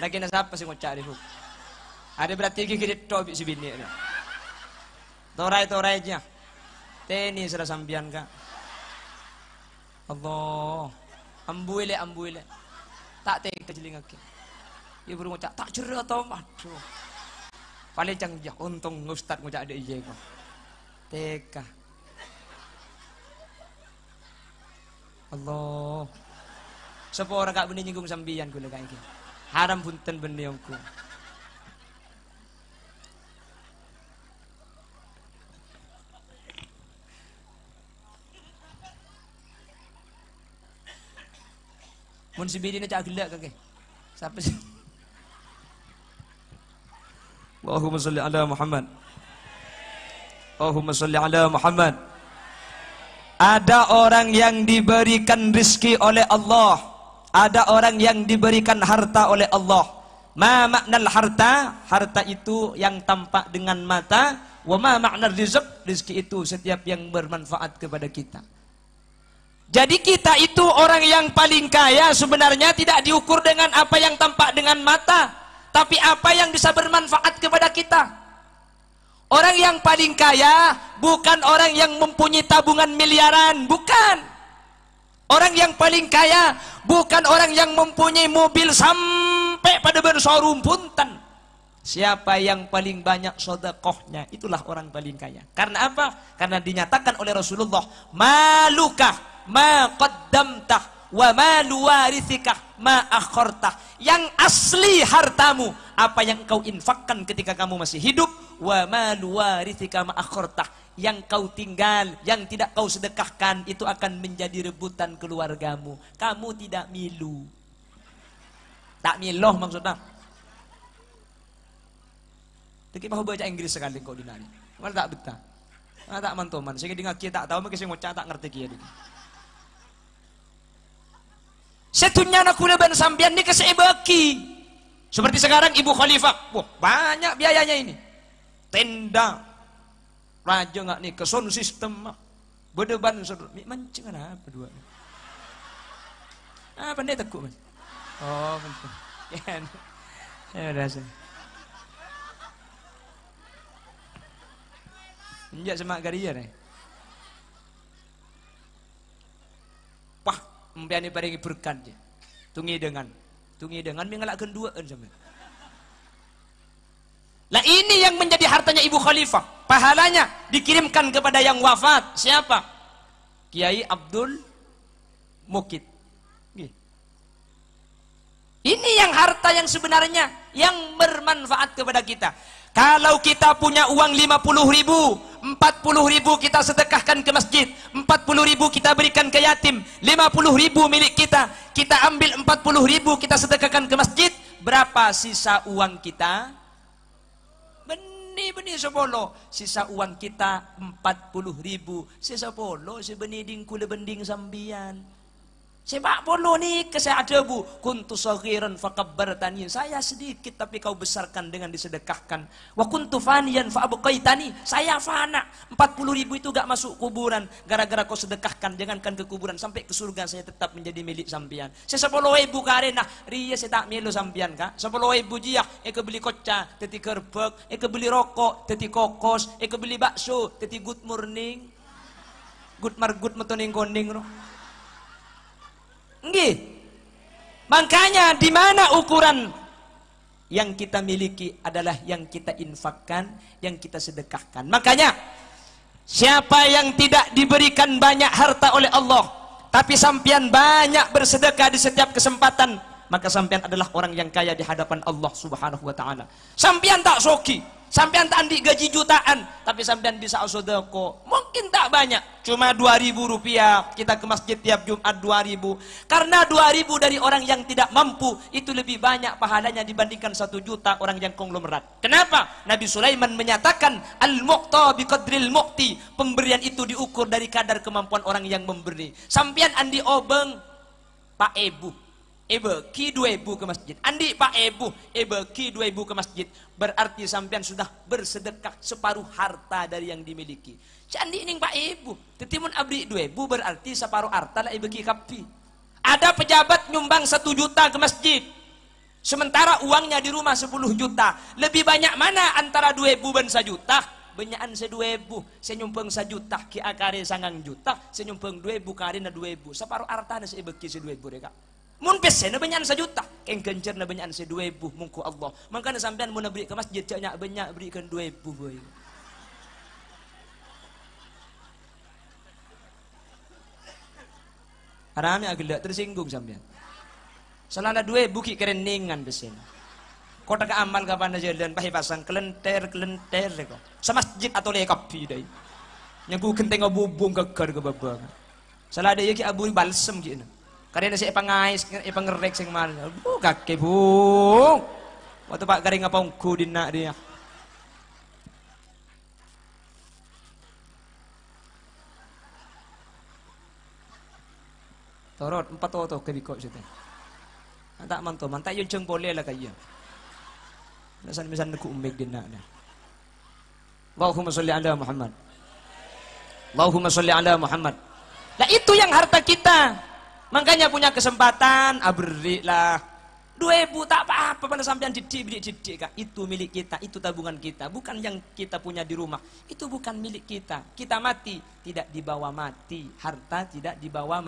Lagi na siapa sih ngocak di hook? Ada berarti gigit tobik si bini ni. Torai aja. Teni sudah sambian kak. Allah, ambuile. Tak teh kejeling aku. Dia baru ngocak tak cerah tau aduh. Paling canggih untung ustad ngocak ada iya kok. Teka. Allah. Siapa orang kak benih nyinggung sambian gula kayak gitu. Haram punten beniongku. Mun si bini cak gelak kake. Siapa sih? Allahumma sholli ala Muhammad. Allahumma sholli ala Muhammad. Ada orang yang diberikan rezeki oleh Allah. Ada orang yang diberikan harta oleh Allah. Ma maknal harta? Harta itu yang tampak dengan mata. Wa ma maknal rizq? Rizki itu setiap yang bermanfaat kepada kita. Jadi kita itu orang yang paling kaya sebenarnya tidak diukur dengan apa yang tampak dengan mata, tapi apa yang bisa bermanfaat kepada kita. Orang yang paling kaya bukan orang yang mempunyai tabungan miliaran, bukan. Orang yang paling kaya bukan orang yang mempunyai mobil sampai pada bershowroom punten. Siapa yang paling banyak sedekahnya, itulah orang paling kaya. Karena apa? Karena dinyatakan oleh Rasulullah, malukah ma qaddamtah wa malu warithikah ma akhartah. Yang asli hartamu, apa yang kau infakkan ketika kamu masih hidup, wa malu warithika ma akhartah. Yang kau tinggal, yang tidak kau sedekahkan, itu akan menjadi rebutan keluargamu. Kamu tidak milu. Tak miloh maksudnya. Tapi mau baca Inggris sekali kau dinari. Mana tak betah. Mana tak mantoman. Sehingga dengar kia tak tahu, mungkin saya ngocak tak ngerti kia. Setunya nak kulaban sambian ni kesebaki. Seperti sekarang Ibu Khalifah. Wah, banyak biayanya ini. Tenda. Raja nggak nih ke sound system berdeban saudara mancing apa dua pandai tekuk mas oh kan ya udah sih menjak semak garia nih pah membiani paringi berkat je tungi dengan mengelak kenduaan sampai. Nah ini yang menjadi hartanya Ibu Khalifah. Pahalanya dikirimkan kepada yang wafat. Siapa? Kiai Abdul Mukid. Ini yang harta yang sebenarnya yang bermanfaat kepada kita. Kalau kita punya uang 50.000, 40.000 kita sedekahkan ke masjid, 40.000 kita berikan ke yatim, 50.000 milik kita, kita ambil 40.000 kita sedekahkan ke masjid, berapa sisa uang kita? Benih sepolo, sisa uang kita 40.000, sisa polo sebeniding kula bending sambian. Sepak polo ni saya ada bu, kuntu saghiran fakabbartani. Saya sedikit tapi kau besarkan dengan disedekahkan. Wa kuntu faniyan fa'abqaitani. Saya fana. 40.000 itu gak masuk kuburan gara-gara kau sedekahkan, jangankan ke kuburan, sampai ke surga saya tetap menjadi milik sampian. Saya 10.000 karena ria saya tak milu sampian kak. 10.000 jiak, ke beli koca, teti kerbek, ke beli rokok, teti kokos, ke beli bakso, teti good morning. Good margut metoning koning no. Nggih. Makanya di mana ukuran yang kita miliki adalah yang kita infakkan, yang kita sedekahkan. Makanya siapa yang tidak diberikan banyak harta oleh Allah, tapi sampian banyak bersedekah di setiap kesempatan, maka sampian adalah orang yang kaya di hadapan Allah Subhanahu wa taala. Sampian tak soki, Sampean tak andi gaji jutaan, tapi sampean bisa sedekah. Mungkin tak banyak, cuma 2.000 rupiah. Kita ke masjid tiap Jumat 2.000. Karena 2.000 dari orang yang tidak mampu, itu lebih banyak pahalanya dibandingkan 1 juta orang yang konglomerat. Kenapa? Nabi Sulaiman menyatakan, al-muqta biqadril muqti. Pemberian itu diukur dari kadar kemampuan orang yang memberi. Sampean andi obeng, Pak Ebu. Ebe ki 2.000 ke masjid. Andi Pak Ebu, ebe ki 2.000 ke masjid. Berarti sampean sudah bersedekah separuh harta dari yang dimiliki. Candi ini Pak Ebu. Tetimun abri 2.000 berarti separuh harta lah ebe ki kapi. Ada pejabat nyumbang 1 juta ke masjid. Sementara uangnya di rumah 10 juta. Lebih banyak mana antara 2.000 dan 1 juta? Banyakan 2.000. Saya nyumbang 1 juta ki akare 9 juta. Saya nyumbang 2.000 kare na 2.000. Separuh harta na saya ebe ki 2.000 deka. Mun pesen na banyak 1 juta, keng kencer na banyak 2.000 mungku Allah. Makanya sampean mun beri ke masjid caknya banyak berikan 2.000 boy. Arame agak tersinggung sampean. Salahna 2.000 ki kereningan pesen. Kota ka amal kapan jalan pahi pasang kelenter kok. Sa masjid atau le kapi dai. Nyagu kenteng bubung kegar ke babang. Salah ada ki aburi balsem ki. Karena si ipangais, ipangerek sing mal. Kake bung. Waktu pak garing apa ungku dina dia. Torot 4 oto kebiko situ. Tak manto, mantai yun ceng boleh lah kaya. Nasan misan naku umik dina dia. Allahumma sholli ala Muhammad. Allahumma sholli ala Muhammad. Lah itu yang harta kita. Makanya punya kesempatan, berilah 2.000 tak apa-apa pada sampean didik kak. Itu milik kita, itu tabungan kita, bukan yang kita punya di rumah. Itu bukan milik kita. Kita mati tidak dibawa mati, harta tidak dibawa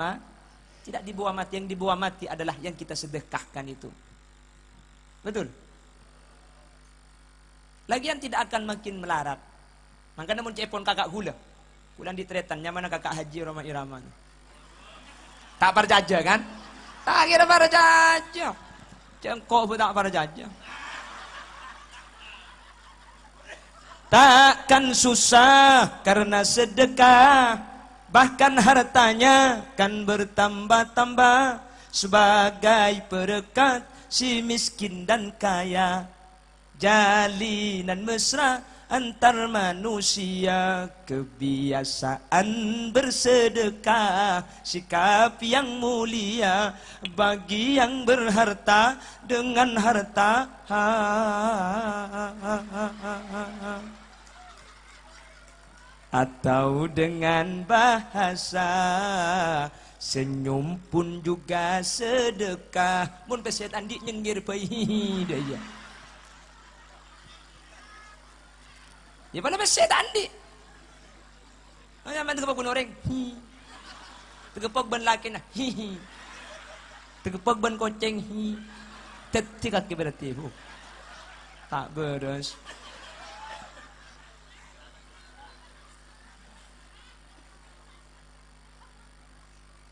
tidak dibawa mati. Yang dibawa mati adalah yang kita sedekahkan itu. Betul. Lagian tidak akan makin melarat. Makanya mun cepon kakak hula di tretan mana kakak haji Roma Irama. Tak perjaja kan? Tak kira perjaja. Jengkok pun tak perjaja. Takkan susah karena sedekah. Bahkan hartanya kan bertambah-tambah. Sebagai perekat si miskin dan kaya. Jalinan mesra antar manusia, kebiasaan bersedekah, sikap yang mulia bagi yang berharta dengan harta. Atau dengan bahasa senyum pun juga sedekah. Mun peset andi nyengir bayi daya. Ya pada beset andi. Ay man tegepok ban orang. Tegepok ban laki na. Tegepok ban kucing. Tetti kaki berarti bu. Tak beres.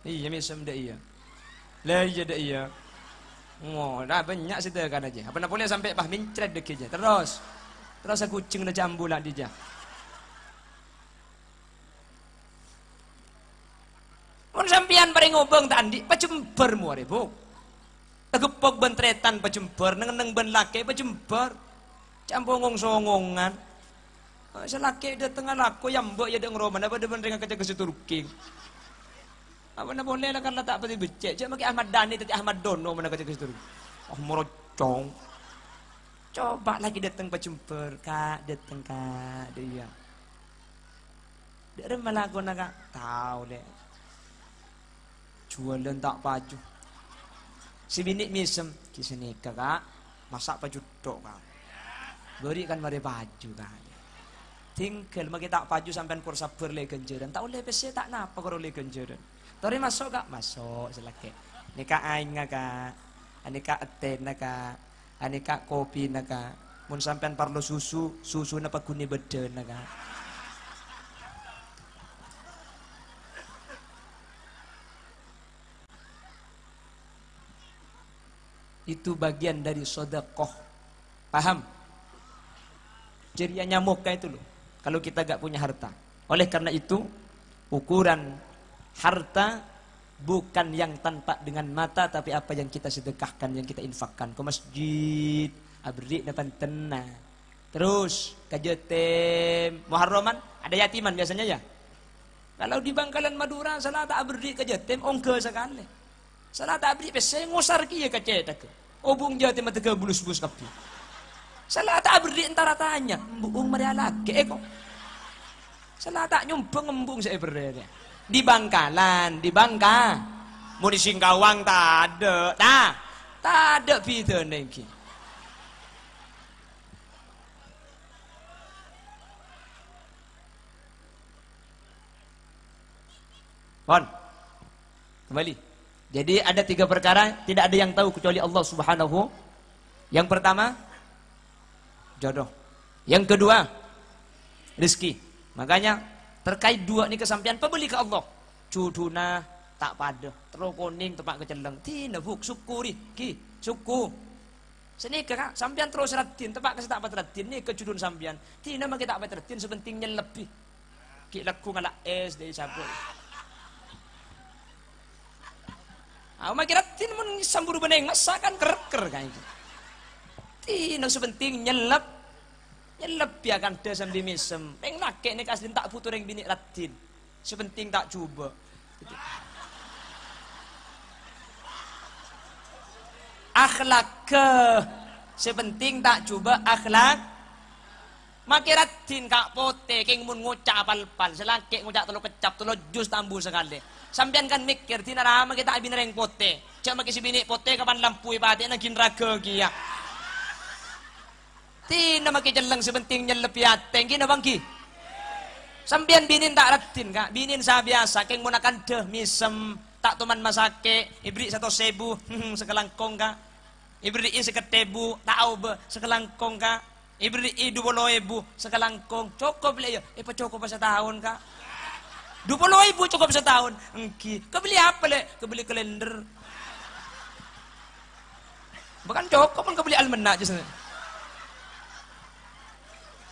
Iya misam dah iya. Lah iya dah iya. Oh, dah banyak cerita kan aja. Apa nak boleh sampai pah mincret dek aja. Terus aku kucing dah jambu lah dia. Mun sampean bareng ngobong tak andi, pacember mu are, Bu. Tegepok bentretan pacember, neng ben laki pacember. Campongong songongan. Selaki dia tengah laku yang mbok ya deng roman apa dia benrenga kaca keseturking. Apa nak boleh lah karena tak pati becek. Cak maki Ahmad Dhani tadi Ahmad Dono mana kaca keseturking. Oh morocong. Coba lagi datang pacemper, kak datang kak dia. Dia malah guna kak tahu deh. Jualan tak baju. Si bini misem kisah kak masak baju dok kak. Berikan mari baju kak. Tinggal maki tak baju sampai kursa berle genjeran. Tak boleh pesi tak napa kalau le genjeran. Tori masuk kak masuk selaki. Nika aing kak, anika eten kak. Aneka kopi naka, mun sampean parlo susu na paguni beden naka. Itu bagian dari sedekah. Paham? cirinya moka itu loh. Kalau kita gak punya harta. Oleh karena itu, ukuran harta bukan yang tampak dengan mata, tapi apa yang kita sedekahkan, yang kita infakkan. Ke masjid, abri depan tenang. Terus ke Jatim, Muharraman, ada yatiman biasanya ya. Kalau di Bangkalan Madura, salah tak abri ke Jatim, ongke sekali. Salah tak abri, saya ngusar kia ke cetak. Obung Jatim atau ke bulus-bulus kapi. Salah tak abri antara tanya, embung mereka lagi, kok. Salah tak nyumpeng embung saya berada. Di Bangkalan, di Bangka. Mau di Singkawang tak ada. Tak ada pita niki. Pon. Kembali. Jadi ada 3 perkara tidak ada yang tahu kecuali Allah Subhanahu. Yang pertama, jodoh. Yang kedua, rezeki. Makanya terkait 2 ni kesampian pembeli ke Allah. Cuduna tak pada, terus kuning tempat keceleng. Tina buk syukuri, ki syukur. Sini kak, sampian terus ratin tempat ke tak ratin ni ke cudun sampian. Tina mah kita apa ratin sepentingnya lebih. Ki laku ngala es dari sabun. Mah kira ratin mun samburu beneng masakan ker kayak gitu. Tina sepenting nyelep. Nyelep ya kan dia sambil misem. Peng nakek ni kasih tak putur yang bini ratin. Sepenting tak coba. Gitu. Akhlak ke sepenting tak coba akhlak. Makin ratin kak pote keng mun ngucap pal-pal. Selangkek ngucap telo kecap telo jus tambu sekali. Sampian kan mikir tina rama kita abin reng pote. Cak makin si bini pote kapan lampui pati nagin raga kia. Tina makijalang sebenting nyelep yateng gina bangki. Sambian binin tak ratin kak, binin sa biasa keng munakan deh misem tak tuman masake, ibri 1.000 sekelangkong kak. Ibri seketebu tau be sekelangkong kak. Ibri 20.000 sekelangkong. Cukup le yo, pa cukup pa sa tahun kak. 20.000 cukup sa tahun. Engki, kebeli apa le? Kebeli kalender. Bukan cukup pun kebeli almana aja sana.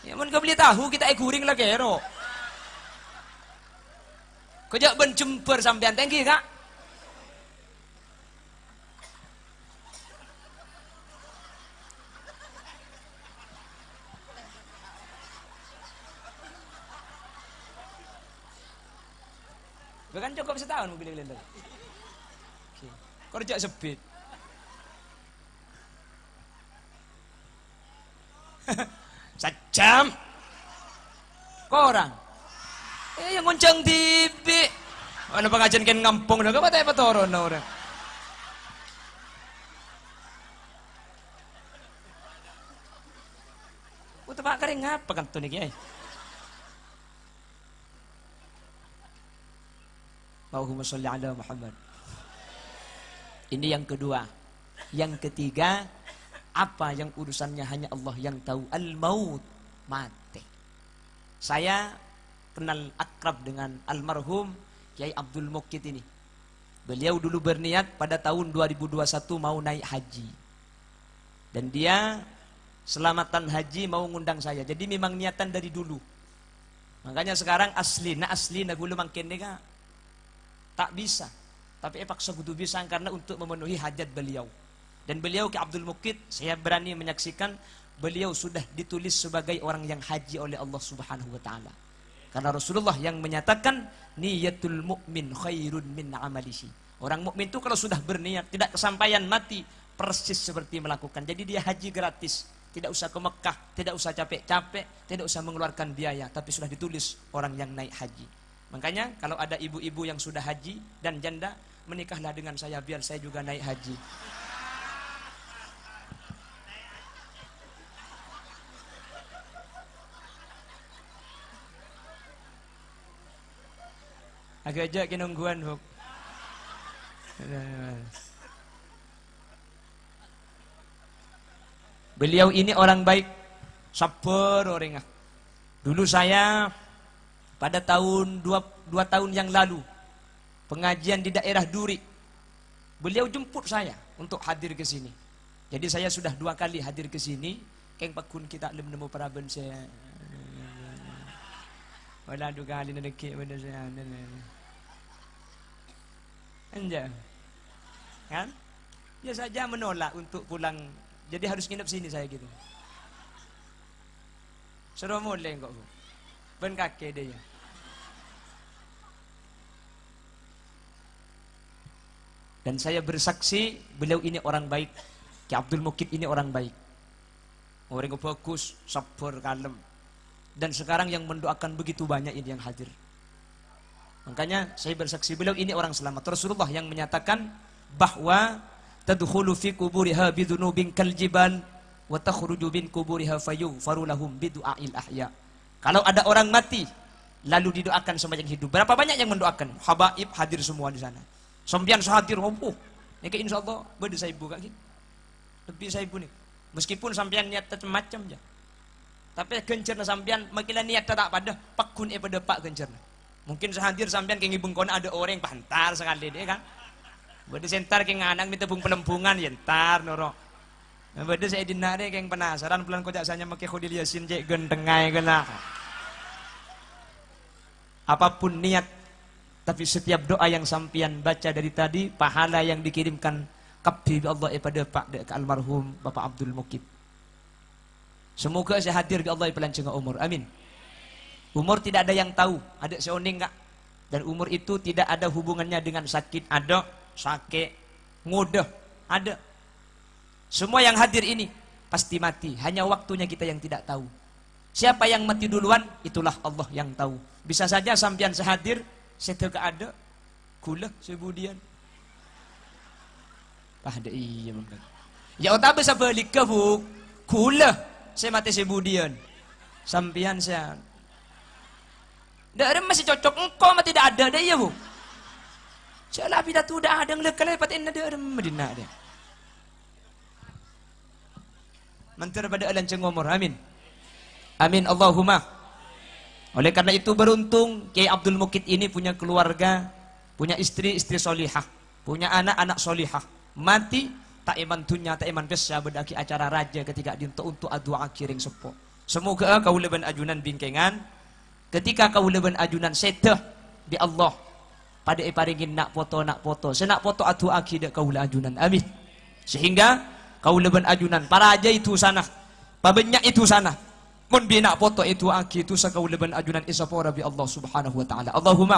Ya mun kebeli tahu kita guring lagi ero. Kejak ben jemper sampean tengki kak. Bukan cukup setahun mobil gelender. Kerja sepit. Sejam korang yang ngoncang TV ano pengajian kan ngampung na kapatay patoron na orang uta pa kare ngapa kan to ni kay Allahumma sholli ala Muhammad. Ini yang kedua. Yang ketiga, apa yang urusannya hanya Allah yang tahu, al-maut, mati. Saya kenal akrab dengan almarhum Kiai Abdul Muqit ini. Beliau dulu berniat pada tahun 2021 mau naik haji. Dan dia selamatan haji mau ngundang saya. Jadi memang niatan dari dulu. Makanya sekarang asli na gulu mangkin deka tak bisa. Tapi paksa kudu bisa karena untuk memenuhi hajat beliau. Dan beliau ke Abdul Muqit, saya berani menyaksikan beliau sudah ditulis sebagai orang yang haji oleh Allah Subhanahu wa taala. Karena Rasulullah yang menyatakan niyatul mu'min khairun min amalihi. Orang mukmin itu kalau sudah berniat tidak kesampaian mati persis seperti melakukan. Jadi dia haji gratis, tidak usah ke Mekah, tidak usah capek-capek, tidak usah mengeluarkan biaya, tapi sudah ditulis orang yang naik haji. Makanya kalau ada ibu-ibu yang sudah haji dan janda, menikahlah dengan saya biar saya juga naik haji. Agak aja kinungguan Huk. Beliau ini orang baik, sabar orangnya. Dulu saya pada tahun 2 tahun yang lalu pengajian di daerah Duri. Beliau jemput saya untuk hadir ke sini. Jadi saya sudah 2 kali hadir ke sini keng pakun kita lem nemu paraben saya. Wala du kali na deke pada saya. Anja. Kan? Dia saja menolak untuk pulang. Jadi harus nginep sini saya gitu. Suruh mulai kok. Ben kakek dia. Dan saya bersaksi beliau ini orang baik. Ki Abdul Mukid ini orang baik. Orang yang bagus, sabar, kalem. Dan sekarang yang mendoakan begitu banyak ini yang hadir. Makanya saya bersaksi beliau ini orang selamat. Rasulullah yang menyatakan bahwa tadkhulu fi kuburiha bidunubin kaljibal wa takhruju bin kuburiha fayughfaru lahum bidu'ail ahya. Kalau ada orang mati lalu didoakan sama yang hidup. Berapa banyak yang mendoakan? Habaib hadir semua di sana. Sampian sahadir ini insyaallah beda saya buka gitu. Lebih saya nih. Meskipun sampian niat macam-macam ya. Tapi gencerna sampian makilah niat tak pada pakun pada pak gencerna. Mungkin sahadir sampian ke ngibung kona ada orang yang pantar sekali deh kan. Beda sentar ke nganang minta bung pelembungan yentar noro. Beda saya dinare ke yang penasaran pelan kocak sanya make khudil yasin cek gendengai kena. Apapun niat, tapi setiap doa yang sampian baca dari tadi, pahala yang dikirimkan kabdi Allah pada Pak almarhum Bapak Abdul Mukid. Semoga saya hadir di Allah pelancongan umur. Amin. Umur tidak ada yang tahu, ada seoning enggak. Dan umur itu tidak ada hubungannya dengan sakit, ada sakit, ngudah, ada. Semua yang hadir ini pasti mati, hanya waktunya kita yang tidak tahu. Siapa yang mati duluan, itulah Allah yang tahu. Bisa saja sampian sehadir, saya tak ada, gula sebudian. Ada iya bang. Ya otak bisa balik ke bu, gula saya mati sebudian. Sampian saya. Dah masih cocok engkau mah tidak ada deh ya bu. Saya tidak tu dah ada ngelakal patin ada Madinah dia. Mantar pada alan cengomor, amin. Amin Allahumma. Oleh karena itu beruntung Kiai Abdul Mukid ini punya keluarga, punya istri solihah, punya anak solihah. Mati tak iman dunya, tak iman besya berdaki acara raja ketika untuk adua akiring sepo. Semoga kau leban ajunan bingkengan, ketika kau leban ajunan seteh di Allah pada iparingin nak foto, senak foto adua akidah kau ajunan, amin. Sehingga kau leban ajunan para raja itu sana, pabanyak itu sana. Mun bina foto itu aki itu sakau leban ajunan isapora bi Allah Subhanahu wa taala. Allahumma.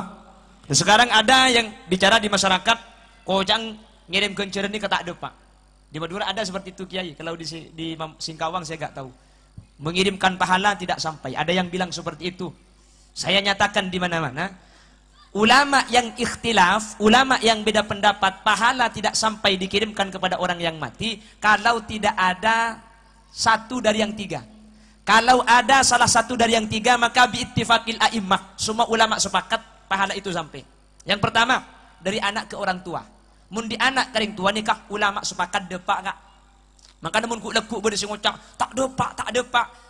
Dan sekarang ada yang bicara di masyarakat kocang ngirim kenceran ini kata ada Pak. Di Madura ada seperti itu Kiai. Kalau di Singkawang saya enggak tahu. Mengirimkan pahala tidak sampai. Ada yang bilang seperti itu. Saya nyatakan di mana-mana ulama yang ikhtilaf, ulama yang beda pendapat, pahala tidak sampai dikirimkan kepada orang yang mati kalau tidak ada satu dari yang tiga. Kalau ada salah satu dari yang tiga, maka biittifaqil a'immah, semua ulama sepakat pahala itu sampai. Yang pertama, dari anak ke orang tua. Mun di anak ke orang tua nikah ulama sepakat depak kak. Maka namun ku lekuk berde sing ngocak, tak depak,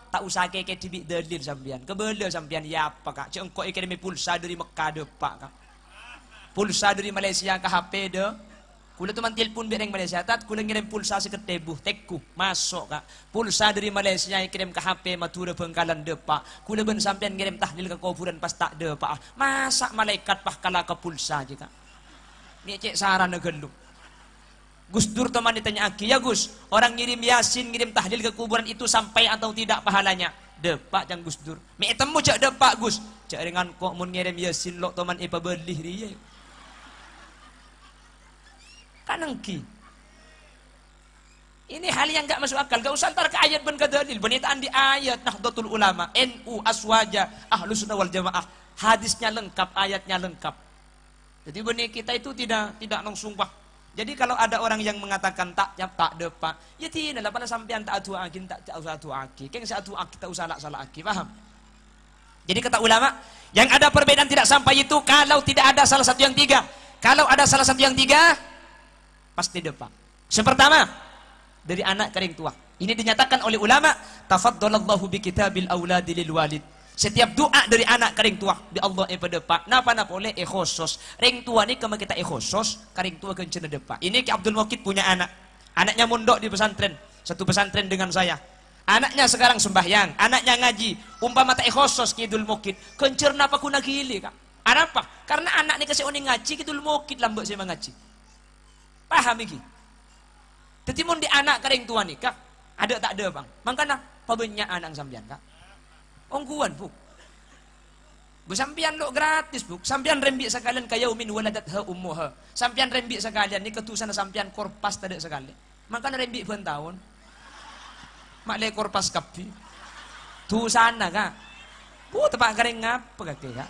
tak usah keke tibik dalil sampean. Kebele sampean ya apa kak? Cek engko ikirimi pulsa dari Mekah depak kak. Pulsa dari Malaysia ke HP de. Kula teman telepon biar yang Malaysia tat, kula ngirim pulsa seketebuh tekku masuk kak. Pulsa dari Malaysia yang kirim ke HP Madura Bengkalan depak. Kula ben sampean ngirim tahlil ke kuburan pas tak depak. Masa malaikat pah kala ke pulsa aja kak. Ni cek saran gelung. Gus Dur teman ditanya aki, ya Gus, orang ngirim yasin, ngirim tahlil ke kuburan itu sampai atau tidak pahalanya? Depak jang Gus Dur. Mi temu cek depak Gus. Cek dengan kok mun ngirim yasin lo teman ipa belih dia. Kanangki. Ini hal yang enggak masuk akal. Gak usah antar ke ayat ben ke dalil. Benitaan di ayat Nahdlatul Ulama, NU, Aswaja, Ahlus Sunnah wal Jamaah. Hadisnya lengkap, ayatnya lengkap. Jadi benih kita itu tidak langsung sumpah. Jadi kalau ada orang yang mengatakan tak depak, ya tidak lah pada sampean tak atu aki, tak usah atu aki. Keng sa atu aki tak usah salah aki, paham? Jadi kata ulama, yang ada perbedaan tidak sampai itu kalau tidak ada salah satu yang tiga. Kalau ada salah satu yang tiga, pasti depak. Yang pertama, dari anak ke orang tua. Ini dinyatakan oleh ulama, tafaddalallahu bi kitabil auladi lil walid. Setiap doa dari anak ke orang tua di Allah pada depak. Napa boleh ekhosos. Orang tua ni kama kita ekhosos, ke orang tua kencana depak. Ini Ki Abdul Mukid punya anak. Anaknya mondok di pesantren, satu pesantren dengan saya. Anaknya sekarang sembahyang, anaknya ngaji, umpama tak khosos kidul mukid, kencer napa ku nagili kak? Apa? Karena anak ni kasih oni ngaji kidul mukid lambek saya mengaji. Paham iki? Jadi mun di anak kering tua nikah, ada tak ada bang? Makanya pabanyak anak sampean kak. Ongkuan bu. Bu sampean lo gratis bu. Sampean rembik sekalian kaya umin waladatha ummuha. Sampean rembik sekalian ni ketusan sampean korpas tak ada sekali. Makanya rembik pun tahun. Mak lekor pas kapi. Tu sana kak. Bu tepak kering ngapa kak kak?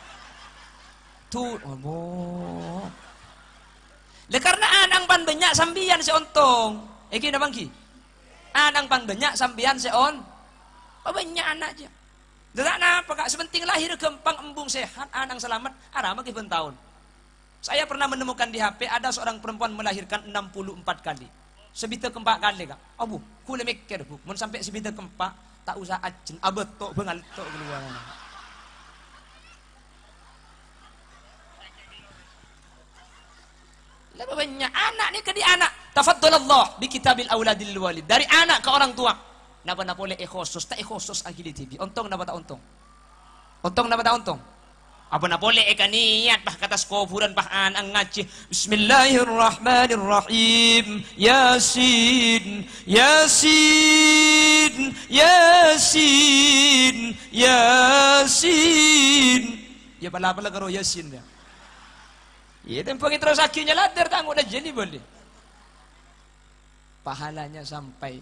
Tu oh. Le karena anang pan banyak sambian seontong. Iki na bangki. Anang pan banyak sambian seon. Oh banyak anak aja. Tidak apa kak. Sepenting lahir gampang embung sehat. Anang selamat. Arama kipun tahun. Saya pernah menemukan di HP ada seorang perempuan melahirkan 64 kali. Sebita keempat kali kak. Oh bu, kule mikir bu. Mun sampai sebita keempat, tak usah ajen. Abet tok bengal tok keluar. Lebih banyak anak ni ke di anak. Tafaddalallah bi kitabil auladil walid. Dari anak ke orang tua. Napa na boleh ekhosos, tak ekhosos agili TV. Ontong napa tak ontong? Ontong napa tak ontong? Apa na boleh niat bah kata kuburan bah ang ngaji Bismillahirrahmanirrahim Yasin Yasin Yasin Yasin ya pala karo Yasin ya. Ya tempong terus akhirnya ladar tangguh dah jadi boleh. Pahalanya sampai.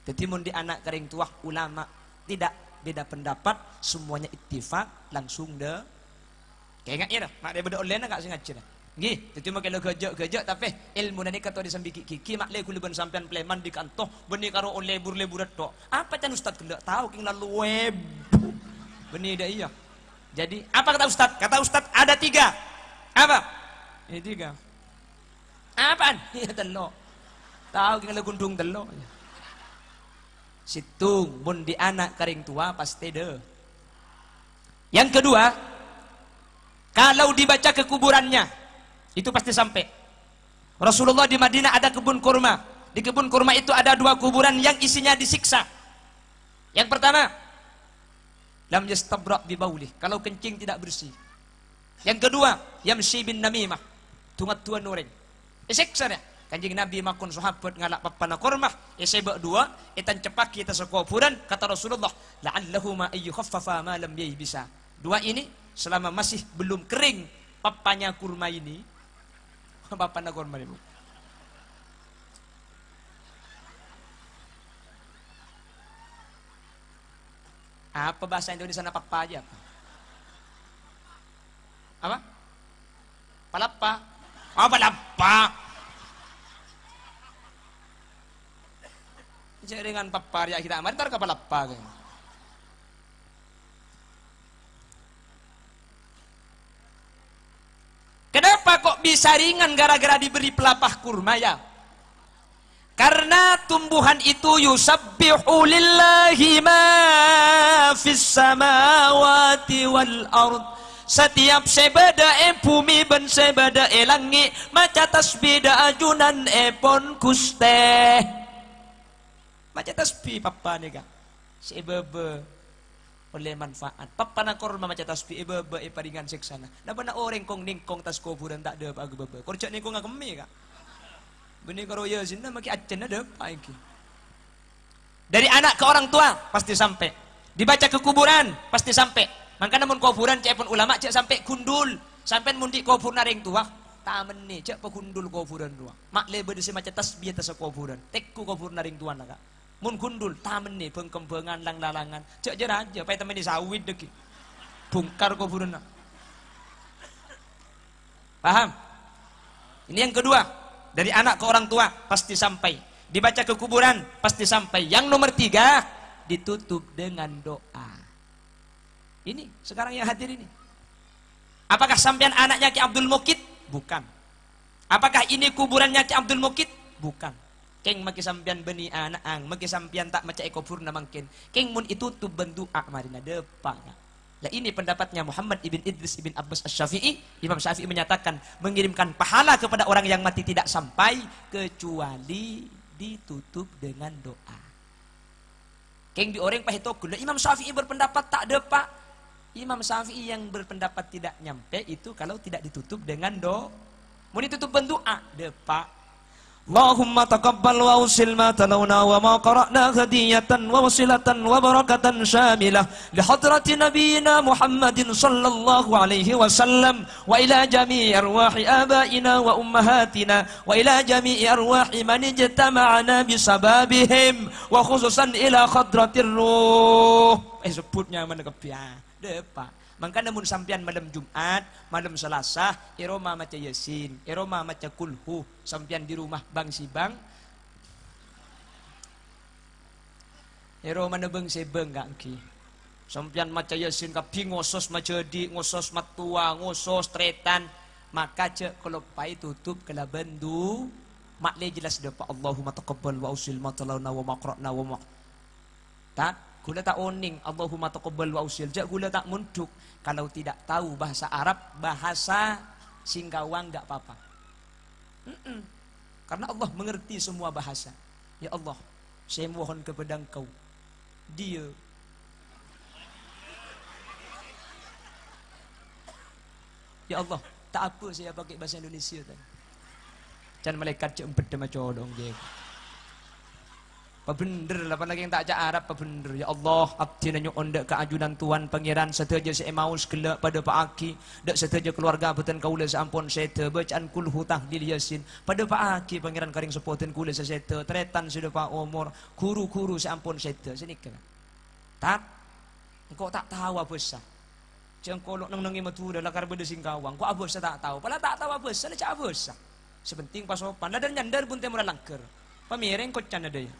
Jadi mun di anak kering tua ulama tidak beda pendapat, semuanya ittifaq langsung deh. Kayak ingat ya dah, mak dia beda online enggak sing ngaji dah. Nggih, itu mah kalau gejak tapi ilmu nani kata di sambi kiki mak le kuliban sampean pleman di kantoh beni karo on lebur tok. Apa can ustaz kendak tahu king lalu web. Beni dah iya. Jadi apa kata ustaz? Kata ustaz ada 3. Apa? Ini 3. Apaan? Iya telo. Tahu king gundung telo. Situng mun di anak kering tua pasti deh. Yang kedua, kalau dibaca ke kuburannya itu pasti sampai. Rasulullah di Madinah ada kebun kurma. Di kebun kurma itu ada 2 kuburan yang isinya disiksa. Yang pertama, lam yastabra bi baulih, kalau kencing tidak bersih. Yang kedua, yamshi bin namimah, tungat tuan nuring. Disiksa ya. Kanjeng Nabi makun sahabat ngalak papana kurmah, sebab 2, itan cepak kita sekuburan, kata Rasulullah, la'allahu ma ayyukhaffafa ma lam bisa. 2 ini selama masih belum kering papanya kurma ini, papana kurma ini. Apa bahasa Indonesia na papa aja? Apa? Palapa. Oh, palapa. Jaringan papar ya kita amar tar kapal apa gitu. Kenapa kok bisa ringan gara-gara diberi pelapah kurma ya? Karena tumbuhan itu yusabbihu lillahi ma fis samawati wal ard. Setiap sebada bumi ben sebada langit maca tasbih da ajunan pon kuste. Maca tasbih papa ni kak. Si bebe oleh manfaat. Papa na korma maca tasbih bebe paringan seksana. Napa na orang kong ningkong tas kuburan tak ada pag bebe. Korja ningkong ngakemi kak. Beni karo Yasin na maki acen ada apa iki. Dari anak ke orang tua pasti sampai. Dibaca ke kuburan pasti sampai. Maka namun kuburan cek pun ulama cek sampai gundul. Sampai mundi kubur naring tua. Tamen nih cek pegundul kuburan tua. Mak lebe disi maca tasbih tas kuburan. Tekku kubur naring tua kak. Mun gundul tamen nih pengkembangan lang-lalangan cek aja aja pay temen di sawit deki bongkar kuburan. Paham? Ini yang kedua, dari anak ke orang tua pasti sampai. Dibaca ke kuburan pasti sampai. Yang nomor 3, ditutup dengan doa. Ini sekarang yang hadir ini. Apakah sampean anaknya Ki Abdul Mukid? Bukan. Apakah ini kuburannya Ki Abdul Mukid? Bukan. Keng maki sampian beni anak ang, maki sampian tak maca ekobur na mangkin. Keng mun itu tu bentuk marina depan. Lah ini pendapatnya Muhammad ibn Idris ibn Abbas Asy-Syafi'i. Imam Syafi'i menyatakan mengirimkan pahala kepada orang yang mati tidak sampai kecuali ditutup dengan doa. Keng di orang pahit togol. Imam Syafi'i berpendapat tak ada pak. Imam Syafi'i yang berpendapat tidak nyampe itu kalau tidak ditutup dengan mau ditutup bendoa depak. Allahumma taqabbal wa usil ma talawna wa ma qara'na hadiyatan wa wasilatan wa barakatan syamilah li hadrati nabiyyina Muhammadin sallallahu alaihi wasallam wa ila jami'i arwahi abaina wa ummahatina wa ila jami'i arwahi man ijtama'ana bisababihim wa khususan ila hadratir ruh. Sebutnya mana kepiah depak. Maka namun sampian malam Jumat, malam Selasa, iroma maca Yasin, iroma maca Kulhu, sampian di rumah Bang Sibang, iroma nebeng sebeng gak ki, sampian maca Yasin kapi ngosos maca di, ngosos matua, ngosos tretan, maka cek kalau pai tutup kala bendu, makle jelas depa Allahumma taqabbal wa usil ma talawna wa maqra'na wa tak. Gula tak oning Allahumma taqabbal wa usil. Jak gula tak munduk. Kalau tidak tahu bahasa Arab, bahasa Singkawang enggak apa-apa. Karena Allah mengerti semua bahasa. Ya Allah, saya mohon kepada Engkau. Dia Ya Allah, tak apa saya pakai bahasa Indonesia tadi. Jangan malaikat cek empet sama codong je. Apa bener lah, apalagi yang tak cak Arab, apa bener. Ya Allah, abdi nanya ondak keajunan Tuhan Pangeran, setaja saya mau sekelak pada Pak Aki, dak setaja keluarga abutan kaula seampun seta, bacaan kulhu tahlil Yasin, pada Pak Aki Pangeran karing sepoten kula seta, tretan sudah Pak Umur, guru-guru seampun seta, senikah. Tak, engkau tak tahu apa sah. Jangan kolok nang-nangi matura lakar beda Singkawang, kau apa sah tak tahu, pala tak tahu apa sah, cak apa sah. Sepenting pasopan, dan nyandar pun temu langker, pamireng kocan ada ya.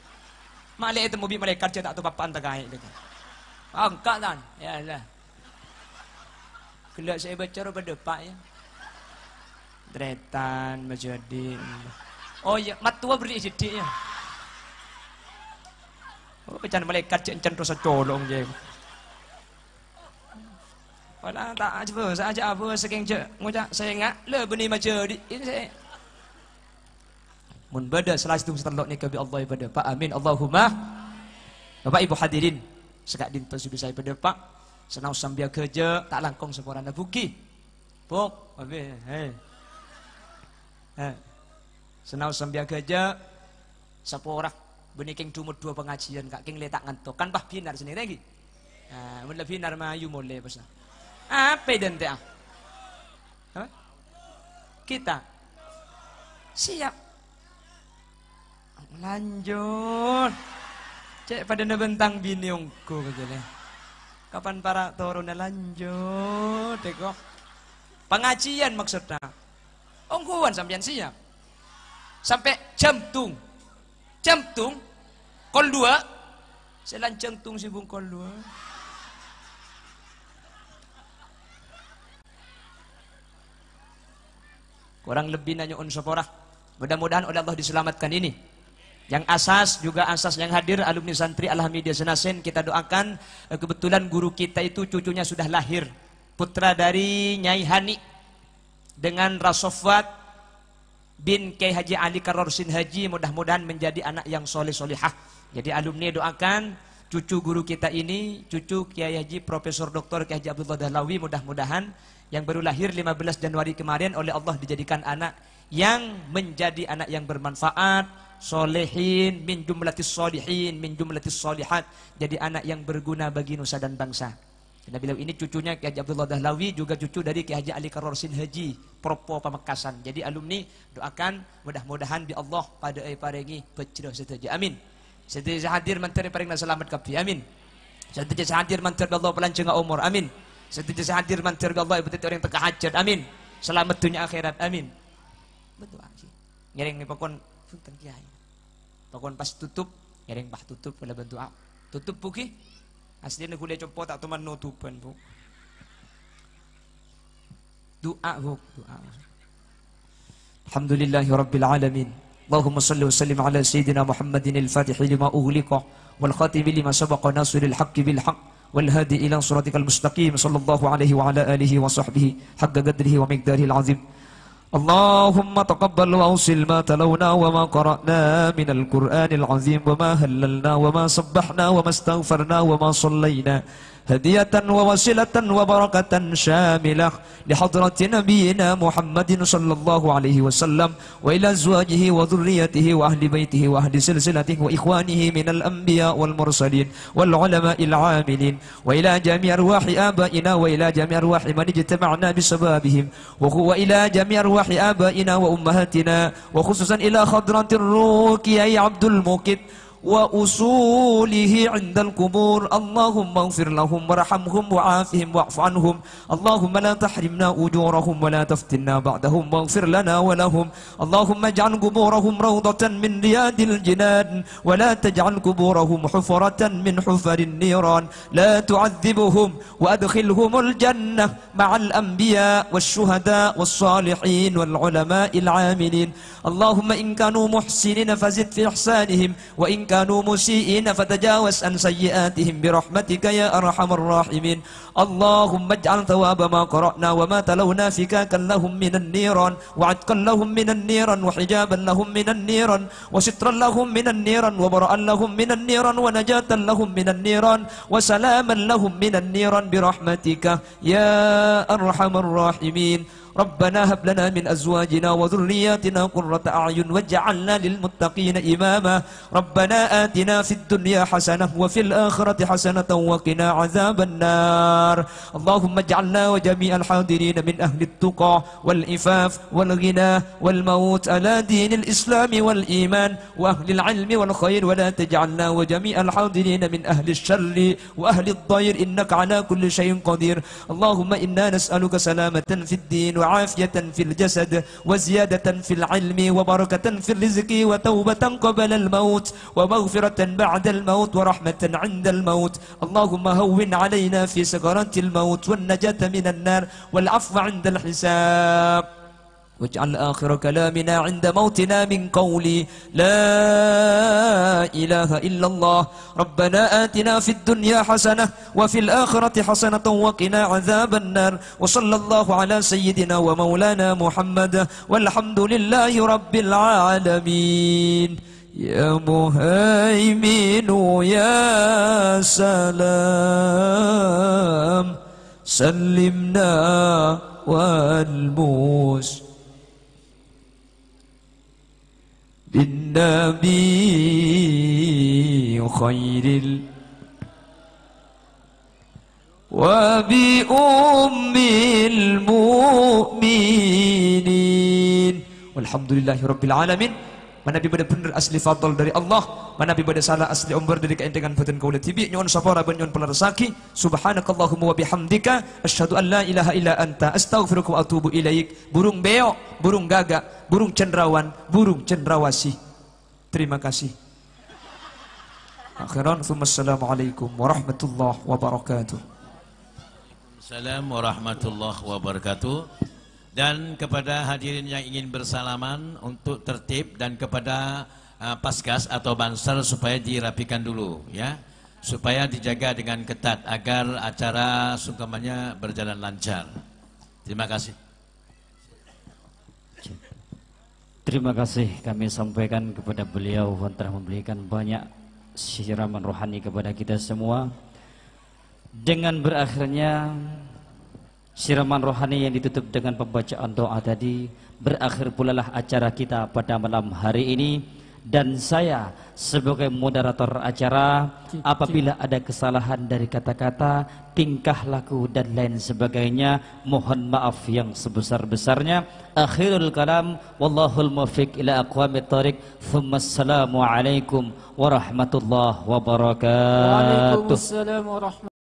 Malik itu mobil malaikat je tak tahu apa antara air dia. Angkat kan? Ya lah. Kelak saya baca pada pak ya. Dretan menjadi. Oh ya, matua beri sedih ya. Oh, pecan malaikat je encan dosa colong je. Padahal tak apa, saja apa sekeng je ngucap saya ngak le benih macam ini saya. Mun bada salah satu setelok ni kebi Allah pada Pak amin Allahumma. Bapak Ibu hadirin sekak din pasubi saya pada Pak senau sambil kerja tak langkong seporana buki. Pok habis senau sambil kerja saporak benikeng tumut dua pengajian kak king letak ngantuk kan bah binar sini lagi. Mun lebih binar mayu mole pasal. Apa dan teh? Kita siap lanjut cek pada nebentang biniungku katanya kapan para turunnya lanjut teko pengajian maksudnya ongguan sampean siap sampai jam tung kol 2 saya lanceng tung sibung kol 2 kurang lebih nanya unsoporah mudah-mudahan oleh Allah diselamatkan ini. Yang juga asas yang hadir alumni santri Alhamdulillah Senasen, kita doakan kebetulan guru kita itu cucunya sudah lahir, putra dari Nyai Hani dengan Rasofat bin Kiai Haji Ali Karorsin Haji, mudah-mudahan menjadi anak yang soleh solihah. Jadi alumni doakan cucu guru kita ini, cucu Kiai Haji Profesor Dr. Kiai Haji Abdullah Dahlawi, mudah-mudahan yang baru lahir 15 Januari kemarin oleh Allah dijadikan anak yang menjadi anak yang bermanfaat, solehin min jumlatis solihin min jumlatis solihat, jadi anak yang berguna bagi nusa dan bangsa. Karena beliau ini cucunya Kiai Haji Abdullah Dahlawi, juga cucu dari Kiai Haji Ali Karorsin Haji Propo Pamekasan. Jadi alumni doakan mudah-mudahan bi Allah pada paringi pecrah setuju amin. Setuju hadir menteri paring selamat kabeh amin. Setuju hadir menteri Allah pelanceng umur amin. Setuju hadir menteri Allah betul orang teka hajat amin. Selamat dunia akhirat amin. Betul sih. Ngereng ni pakon punten kiai. Pakon pas tutup, ngereng bah tutup pada bentuk tutup buki. Aslinya kuliah copo tak teman nutupan bu. Doa bu, doa. Alhamdulillahi rabbil alamin. Allahumma salli wa sallim ala sayyidina Muhammadin al-Fatih lima ughliqa wal khatim lima sabaqa nasiril haqqi bil haqq wal hadi ila siratikal mustaqim sallallahu alaihi wa ala alihi wa sahbihi haqqa qadrihi wa miqdarihil azim. اللهم تقبل وأوصل ما تلونا وما قرأنا من القرآن العظيم وما هللنا وما سبحنا وما استغفرنا وما صلينا هدية ووسيلة وبركة شاملة لحضرة نبينا محمد صلى الله عليه وسلم وإلى أزواجه وذريته وأهل بيته وأهل سلسلته وإخوانه من الأنبياء والمرسلين والعلماء العاملين وإلى جميع أرواح آبائنا وإلى جميع أرواح من اجتمعنا بسببهم وإلى جميع أرواح آبائنا وأمهاتنا وخصوصا إلى خضرة الرقية عبد الموقت وأصوله عند القبور اللهم اغفر لهم وارحمهم وعافهم واعف عنهم اللهم لا تحرمنا أجورهم ولا تفتنا بعدهم واغفر لنا ولهم اللهم اجعل قبورهم روضة من رياض الجنان ولا تجعل قبورهم حفرة من حفر النيران لا تعذبهم وأدخلهم الجنة مع الأنبياء والشهداء والصالحين والعلماء العاملين اللهم إن كانوا محسنين فزد في إحسانهم وإن كانوا مسيئين فتجاوز عن سيئاتهم برحمتك يا أرحم الراحمين اللهم اجعل ثواب ما قرأنا وما تلونا فكاكا لهم من النيران وعتقا لهم من النيران وحجابا لهم من النيران وسترا لهم من النيران وبرأا لهم من النيران ونجاة لهم من النيران وسلاما لهم من النيران برحمتك يا أرحم الراحمين ربنا هب لنا من أزواجنا وذرياتنا قرة أعين واجعلنا للمتقين إماما ربنا آتنا في الدنيا حسنة وفي الآخرة حسنة وقنا عذاب النار اللهم اجعلنا وجميع الحاضرين من أهل التقى والإفاف والغنى والموت على دين الإسلام والإيمان وأهل العلم والخير ولا تجعلنا وجميع الحاضرين من أهل الشر وأهل الضير إنك على كل شيء قدير اللهم إنا نسألك سلامة في الدين وعافية في الجسد وزيادة في العلم وبركة في الرزق وتوبة قبل الموت ومغفرة بعد الموت ورحمة عند الموت اللهم هون علينا في سكرات الموت والنجاة من النار والعفو عند الحساب واجعل آخر كلامنا عند موتنا من قولي لا إله إلا الله ربنا آتنا في الدنيا حسنة وفي الآخرة حسنة وقنا عذاب النار وصلى الله على سيدنا ومولانا محمد والحمد لله رب العالمين يا مهيمن يا سلام سلمنا والموس بالنبي خير وبأم المؤمنين والحمد لله رب العالمين. Mana benar-benar asli fadl dari Allah, mana benar salah asli umbar dari keendengan badan kaula tibi nyon sapara ban nyon pelarsaki subhanakallahumma wa bihamdika asyhadu an la ilaha illa anta astaghfiruka wa atubu ilaik. Burung beo, burung gagak, burung cendrawan, burung cendrawasih. Terima kasih. Akhiran assalamualaikum warahmatullahi wabarakatuh. Assalamualaikum warahmatullahi wabarakatuh. Dan kepada hadirin yang ingin bersalaman untuk tertib dan kepada paskas atau banser supaya dirapikan dulu ya, supaya dijaga dengan ketat agar acara sungkemannya berjalan lancar. Terima kasih. Terima kasih kami sampaikan kepada beliau yang telah memberikan banyak siraman rohani kepada kita semua. Dengan berakhirnya siraman rohani yang ditutup dengan pembacaan doa tadi, berakhir pula lah acara kita pada malam hari ini. Dan saya sebagai moderator acara, apabila ada kesalahan dari kata-kata, tingkah laku dan lain sebagainya, mohon maaf yang sebesar-besarnya. Akhirul kalam, wallahul muwaffiq ila aqwamit thoriq. Assalamualaikum warahmatullahi wabarakatuh. Waalaikumsalam warahmatullahi wabarakatuh.